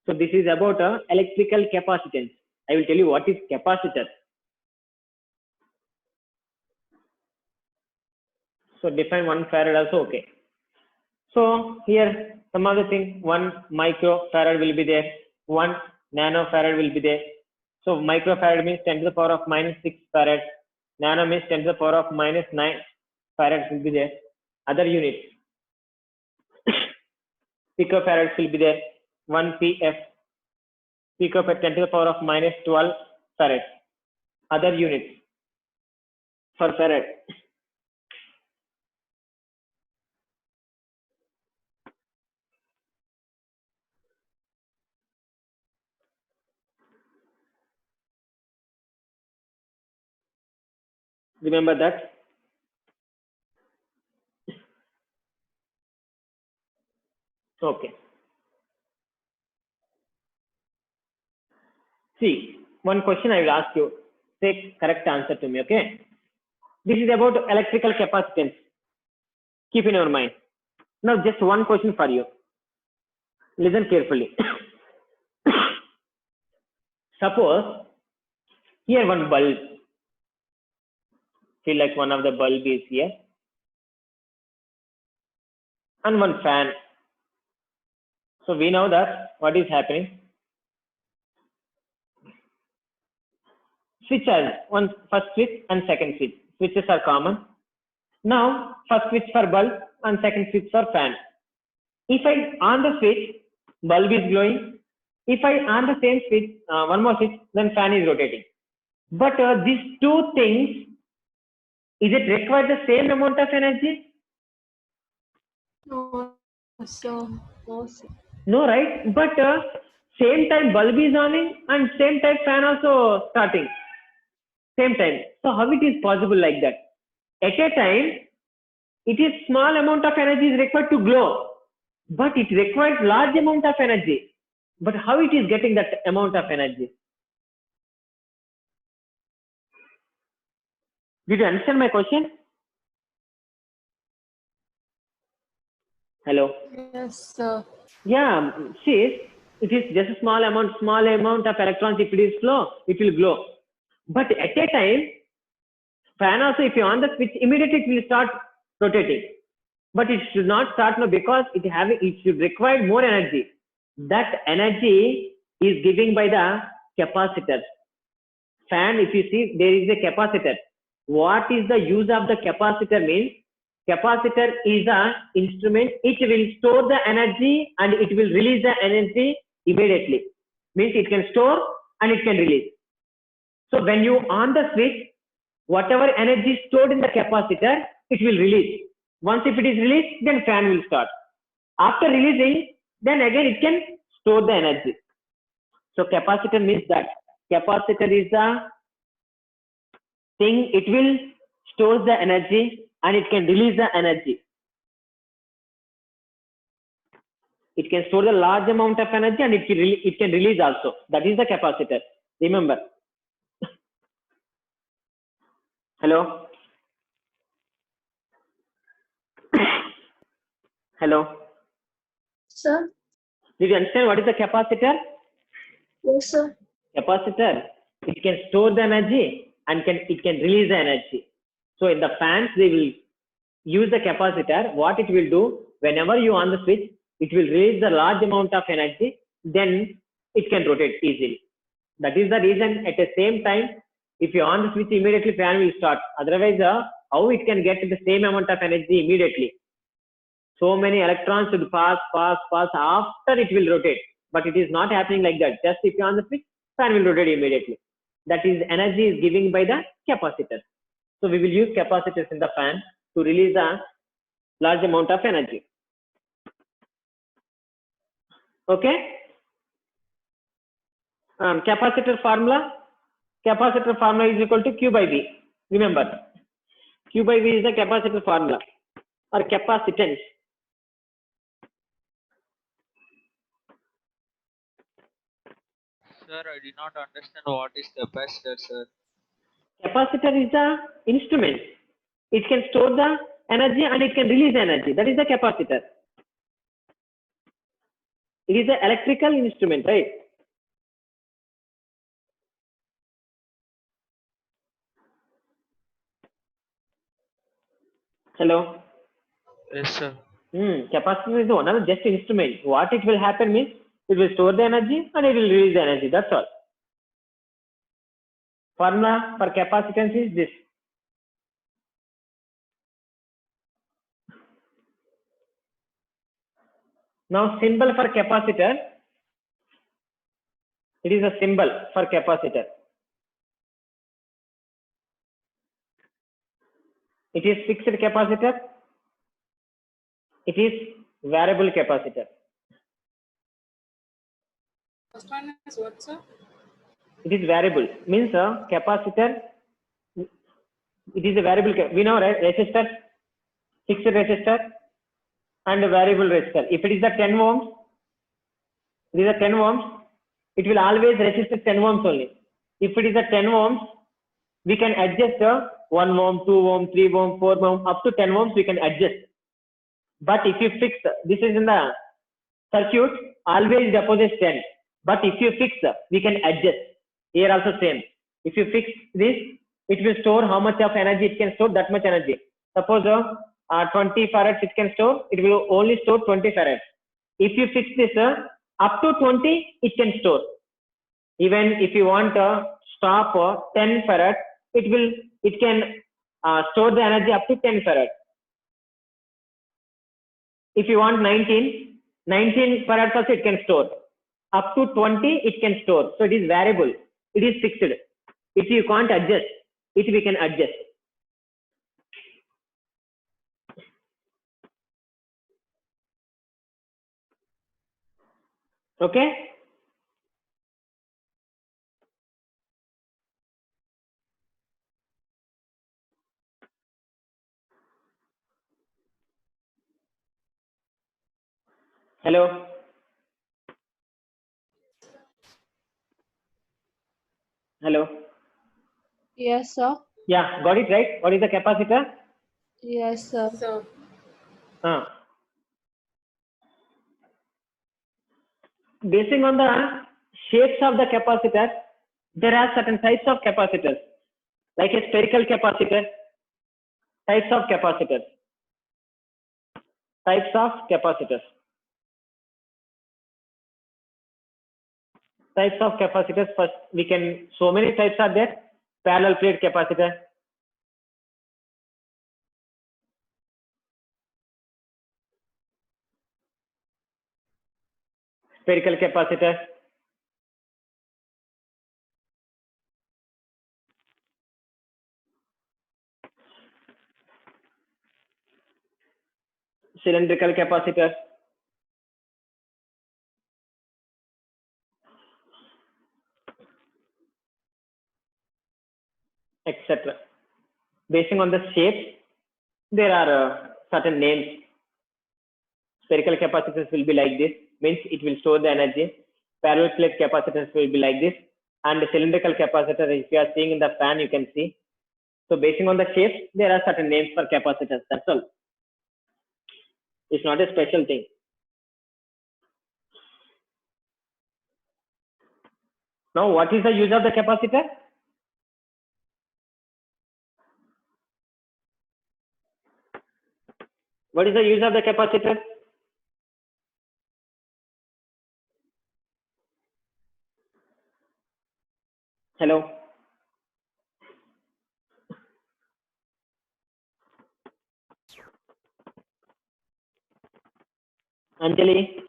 So this is about electrical capacitance. I will tell you what is capacitor. So define 1 farad also okay. So here some other thing, 1 microfarad will be there, 1 nanofarad will be there. So microfarad means 10 to the power of minus 6 farad. Nano means 10 to the power of minus 9 farad will be there. Other units. Picofarads will be there. 1 PF. Picofarad 10 to the power of minus 12 farad. Other units for farad. Remember that. Okay. See, one question I will ask you. Take correct answer to me, okay? This is about electrical capacitance. Keep in your mind. Now just one question for you. Listen carefully. suppose here one bulb, feel like one of the bulb is here, and one fan. So we know that what is happening. Switch has one first switch and second switch. Switches are common. Now first switch for bulb and second switch for fan. If I on the switch, bulb is glowing. If I on the same switch, one more switch, then fan is rotating. But these two things, is it require the same amount of energy? No, sir. No, sir. No, right? But same time bulb is on and same time fan also starting. Same time. So how it is possible like that? At a time, it is small amount of energy is required to glow, but it requires large amount of energy. But how it is getting that amount of energy? Did you understand my question? Hello. Yes, sir. Yeah, see, it is just a small amount of electrons. If it is slow, it will glow. But at a time, fan also, if you on the switch, immediately it will start rotating. But it should not start now because it should require more energy. That energy is given by the capacitor. Fan, if you see, there is a capacitor. What is the use of the capacitor means? Capacitor is an instrument. It will store the energy and it will release the energy immediately. Means it can store and it can release. So when you on the switch, whatever energy stored in the capacitor, it will release. Once if it is released, then fan will start. After releasing, then again it can store the energy. So capacitor means that. Capacitor is the thing, it will store the energy and it can release the energy. It can store the large amount of energy and it can release also. That is the capacitor. Remember. Hello. Hello. Sir? Did you understand what is the capacitor? Yes, sir. Capacitor, it can store the energy and it can release the energy. So in the fans, they will use the capacitor. What it will do, whenever you on the switch, it will release the large amount of energy, then it can rotate easily. That is the reason at the same time, if you on the switch, immediately fan will start. Otherwise, how it can get the same amount of energy immediately? So many electrons should pass, after it will rotate. But it is not happening like that. Just if you on the switch, fan will rotate immediately. That is, energy is given by the capacitor. So we will use capacitors in the fan to release a large amount of energy. Okay. Capacitor formula. Capacitor formula is equal to Q by V. Remember, Q by V is the capacitor formula or capacitance. Sir, I did not understand what is capacitor, sir. Capacitor is the instrument. It can store the energy and it can release energy. That is the capacitor. It is an electrical instrument, right? Hello. Yes, sir. Capacitor is one of just instrument. What it will happen means it will store the energy and it will release the energy. That's all. Formula for capacitance is this. Now symbol for capacitor. It is a symbol for capacitor. It is fixed capacitor. It is variable capacitor. First one is what, sir? It is variable. Means capacitor. It is a variable. We know, right? Resistor, fixed resistor, and a variable resistor. If it is a 10 ohms, it is a 10 ohms. It will always resist 10 ohms only. If it is a 10 ohms, we can adjust 1 ohm, 2 ohm, 3 ohm, 4 ohm, up to 10 ohms we can adjust. But if you fix, this is in the circuit, always deposit 10. But if you fix, we can adjust. Here also same. If you fix this, it will store how much of energy it can store, that much energy. Suppose 20 farads it can store, it will only store 20 farads. If you fix this up to 20, it can store. Even if you want stop 10 farad, it can store the energy up to 10 farad. If you want 19 farads also it can store. Up to 20 it can store. So it is variable. It is fixed. If you can't adjust, it we can adjust. Okay. Hello. Hello. Yes, sir. Yeah, got it right. What is the capacitor? Yes, sir. So, Basing on the shapes of the capacitor, there are certain types of capacitors, like a spherical capacitor. Types of capacitors. Types of capacitors. Types of capacitors. First, we can. So many types are there. Parallel plate capacitor. Spherical capacitor. Cylindrical capacitor. Etc. Basing on the shapes, there are certain names. Spherical capacitors will be like this, means it will store the energy. Parallel plate capacitors will be like this, and the cylindrical capacitor, if you are seeing in the fan, you can see. So basing on the shapes, there are certain names for capacitors. That's all. It's not a special thing. Now, what is the use of the capacitor? What is the use of the capacitor? Hello. Anjali.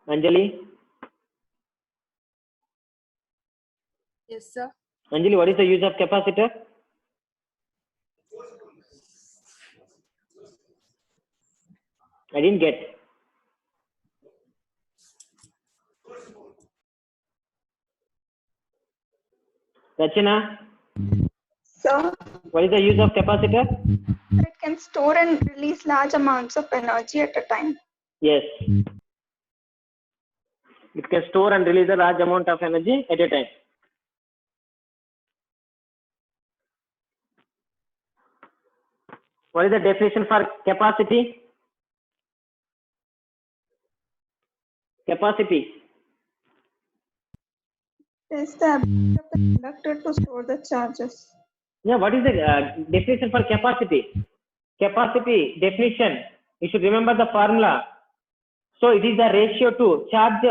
Anjali. yes, sir. Anjali, what is the use of capacitor? I didn't get. Rachana, So what is the use of capacitor? it can store and release large amounts of energy at a time. Yes. It can store and release a large amount of energy at a time. What is the definition for capacity? Capacity. It's the ability of the conductor to store the charges. Yeah, what is the definition for capacity? Capacity definition. You should remember the formula. So it is the ratio to charge.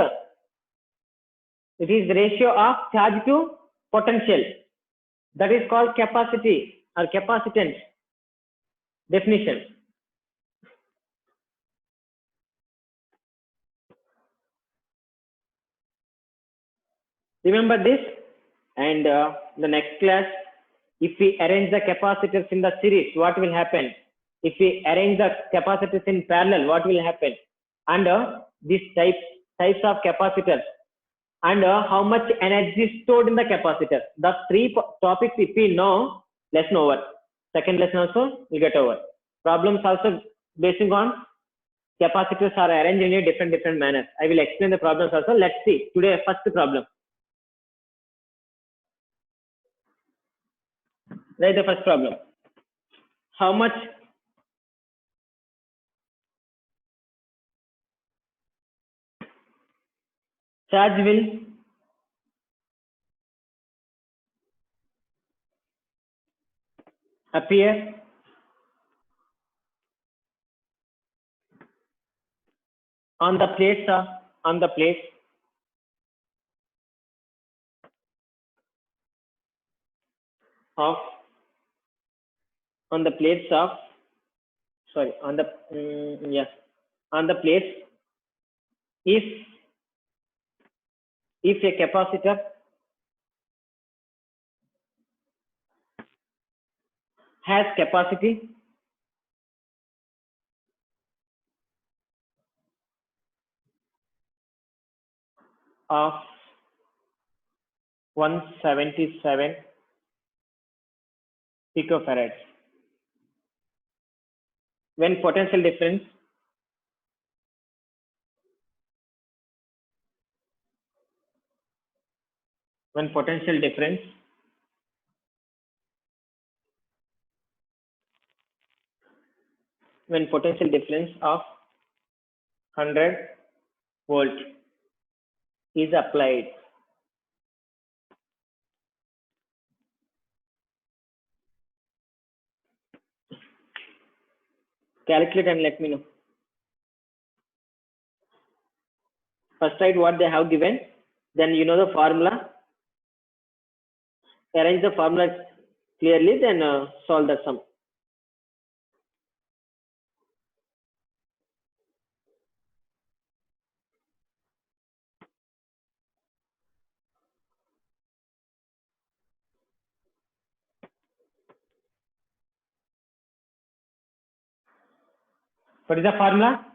It is the ratio of charge to potential. That is called capacity or capacitance. Definition. Remember this, and the next class, if we arrange the capacitors in the series, what will happen? If we arrange the capacitors in parallel, what will happen? And these types of capacitors, and how much energy is stored in the capacitor. The three topics, if we know, lesson over. Second lesson also will get over. Problems also basing on capacitors are arranged in a different manners. I will explain the problems also. Let's see today first problem. Write the first problem. How much charge will appear on the plates of on the plates of on the plates of sorry on the yes on the plates if a capacitor has capacity of 177 picofarads when potential difference when potential difference when potential difference of 100 volt is applied. Calculate and let me know. First write what they have given, then you know the formula. Arrange the formula clearly, then solve the sum. What is the formula?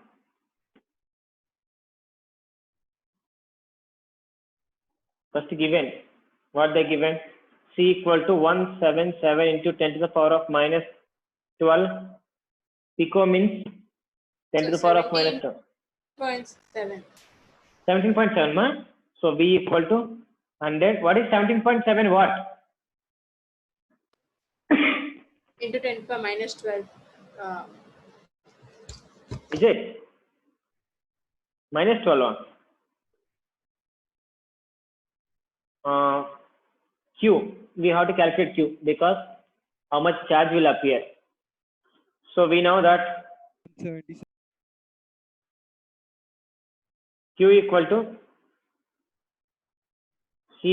First given, what they given? C equal to 177 into 10 to the power of minus 12. Pico means 10 to the power of minus 12. 17.7. 17.7, ma? So V equal to 100. What is 17.7 watt? Into 10 to the power minus 12. Is it? Minus 12 watt. Q, we have to calculate Q because how much charge will appear. So we know that Q equal to C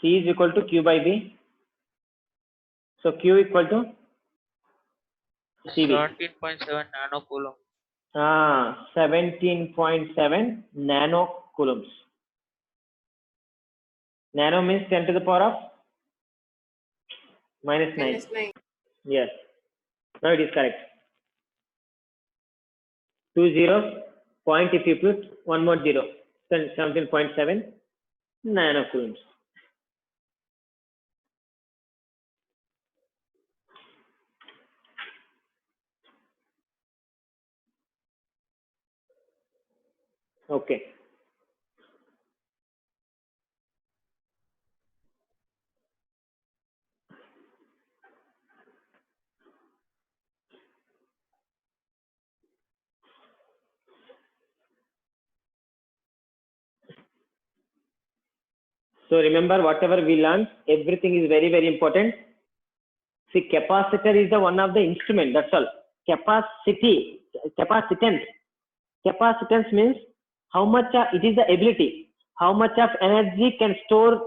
is equal to Q by B. So Q equal to CV. 17.7 nanocoulomb. 17.7 nanocoulombs. Nano means 10 to the power of minus 9. Minus 9. Yes. Now it is correct. 2 zeros. Point if you put one more zero. Then 17.7 nanocoulombs. Okay. So remember whatever we learned, everything is very, very important. See, capacitor is the one of the instrument, that's all. Capacity, capacitance. Capacitance means how much it is the ability, how much of energy can store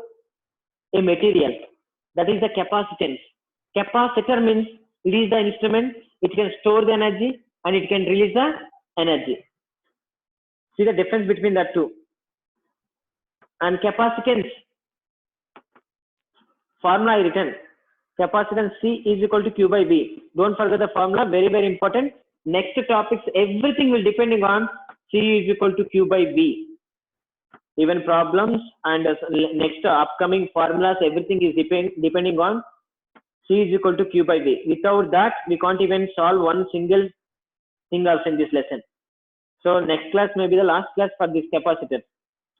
a material. That is the capacitance. Capacitor means it is the instrument, it can store the energy and it can release the energy. See the difference between the two. And capacitance, formula I written. Capacitance C is equal to Q by B. Don't forget the formula, very, very important. Next topics, everything will depending on C is equal to Q by B. Even problems and next upcoming formulas, everything is depending on C is equal to Q by B. Without that, we can't even solve one single thing also in this lesson. So next class may be the last class for this capacitor.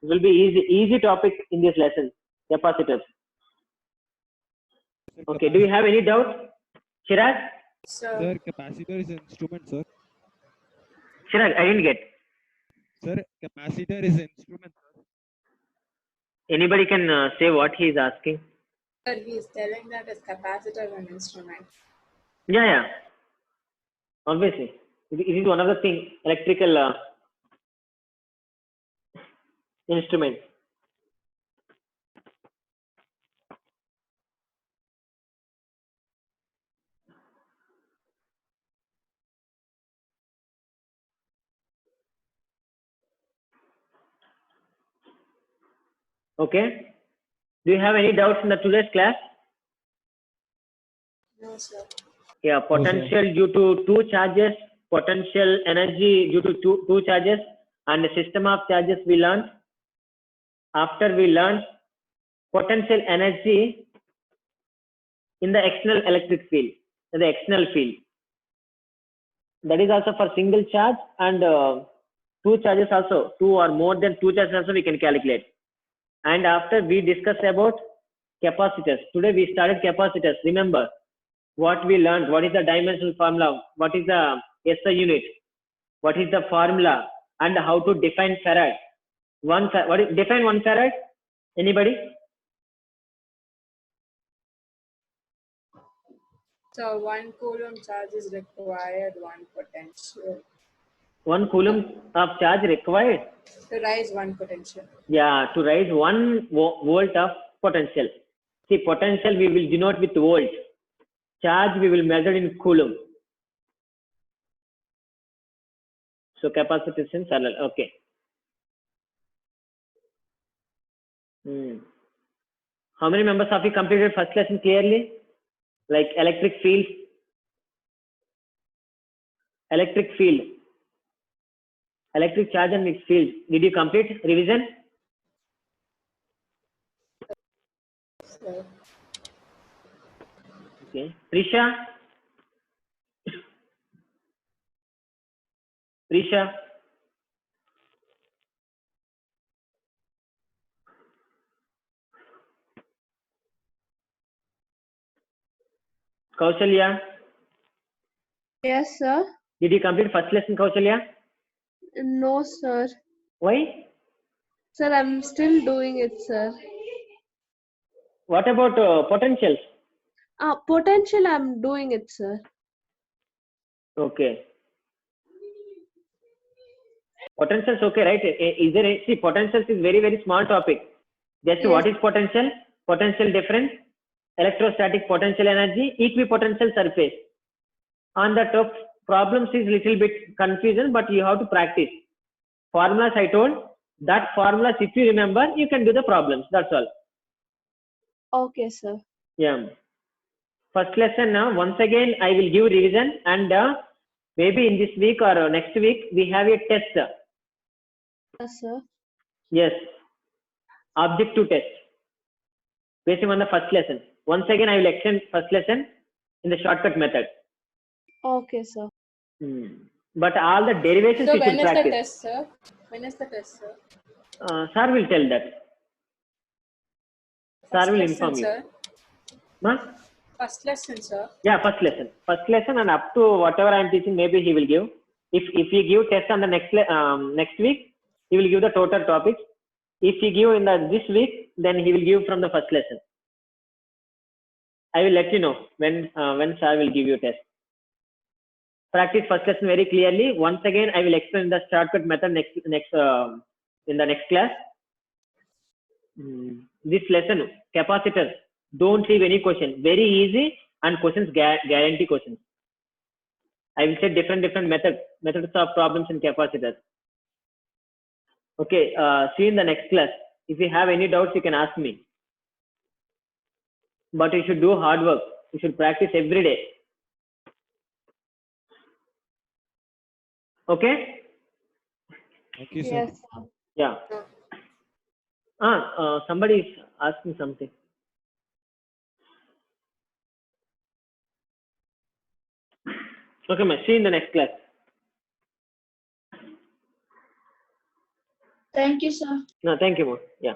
It will be easy topic in this lesson, capacitors. Okay, do you have any doubt, Chirag? So Sir, capacitor is an instrument, sir. Chirag, I didn't get. Sir, capacitor is instrument, sir. Anybody can say what he is asking? Sir, he is telling that his capacitor is an instrument. Yeah. Obviously, it is one of the thing electrical instrument. Okay. Do you have any doubts in the today's class? No, sir. Yeah, potential due to two charges, potential energy due to two charges, and the system of charges we learned. After we learned potential energy in the external electric field, in the external field. That is also for single charge and two charges also, two or more than two charges also we can calculate. And after we discuss about capacitors. Today we started capacitors. Remember what we learned, what is the dimensional formula, what is the SI unit, what is the formula, and how to define farad. Define 1 farad? Anybody? So 1 coulomb charge is required, 1 potential. 1 coulomb of charge required? To raise 1 potential. Yeah, to raise 1 volt of potential. See, potential we will denote with volt. Charge we will measure in coulomb. So capacitance in parallel. Okay. How many members of you completed first lesson clearly? Like electric field, electric charge and its field. Did you complete revision? So, Okay. Prisha? Kaushalya? Yes, sir. Did you complete first lesson, Kaushalya? No, sir. Why? Sir, I'm still doing it, sir. What about potentials? Potential, I'm doing it, sir. Okay. Potentials, okay, right? Is there see, potentials is very, very small topic. Just Yes. what is potential? Potential difference, electrostatic potential energy, equipotential surface. On the top problems is little bit confusion, but you have to practice. Formulas I told, that formulas if you remember, you can do the problems. That's all. Okay, sir. Yeah. First lesson now, once again, I will give revision and maybe in this week or next week, we have a test. Yes, sir. Yes. Objective test. Based on the first lesson. Once again, I will extend first lesson in the shortcut method. Okay, sir. But all the derivations so you when should is the practice. test, sir? When is the test, sir? Sir will tell that. First Sir will lesson, inform you. sir. Huh? First lesson, sir. Yeah, first lesson. First lesson and up to whatever I am teaching, maybe he will give. If he give test on the next week, he will give the total topics. If he give in this week, then he will give from the first lesson. I will let you know when sir will give you test. Practice first lesson very clearly. Once again, I will explain the shortcut method in the next class. This lesson, capacitors, don't leave any question. Very easy and questions guarantee questions. I will say different methods of problems in capacitors. Okay, see you in the next class. If you have any doubts, you can ask me. But you should do hard work. You should practice every day. Okay? Okay, sir. Yes, sir. Yeah. Somebody is asking something. Okay, ma. See you in the next class. Thank you, sir. No, thank you, ma. Yeah.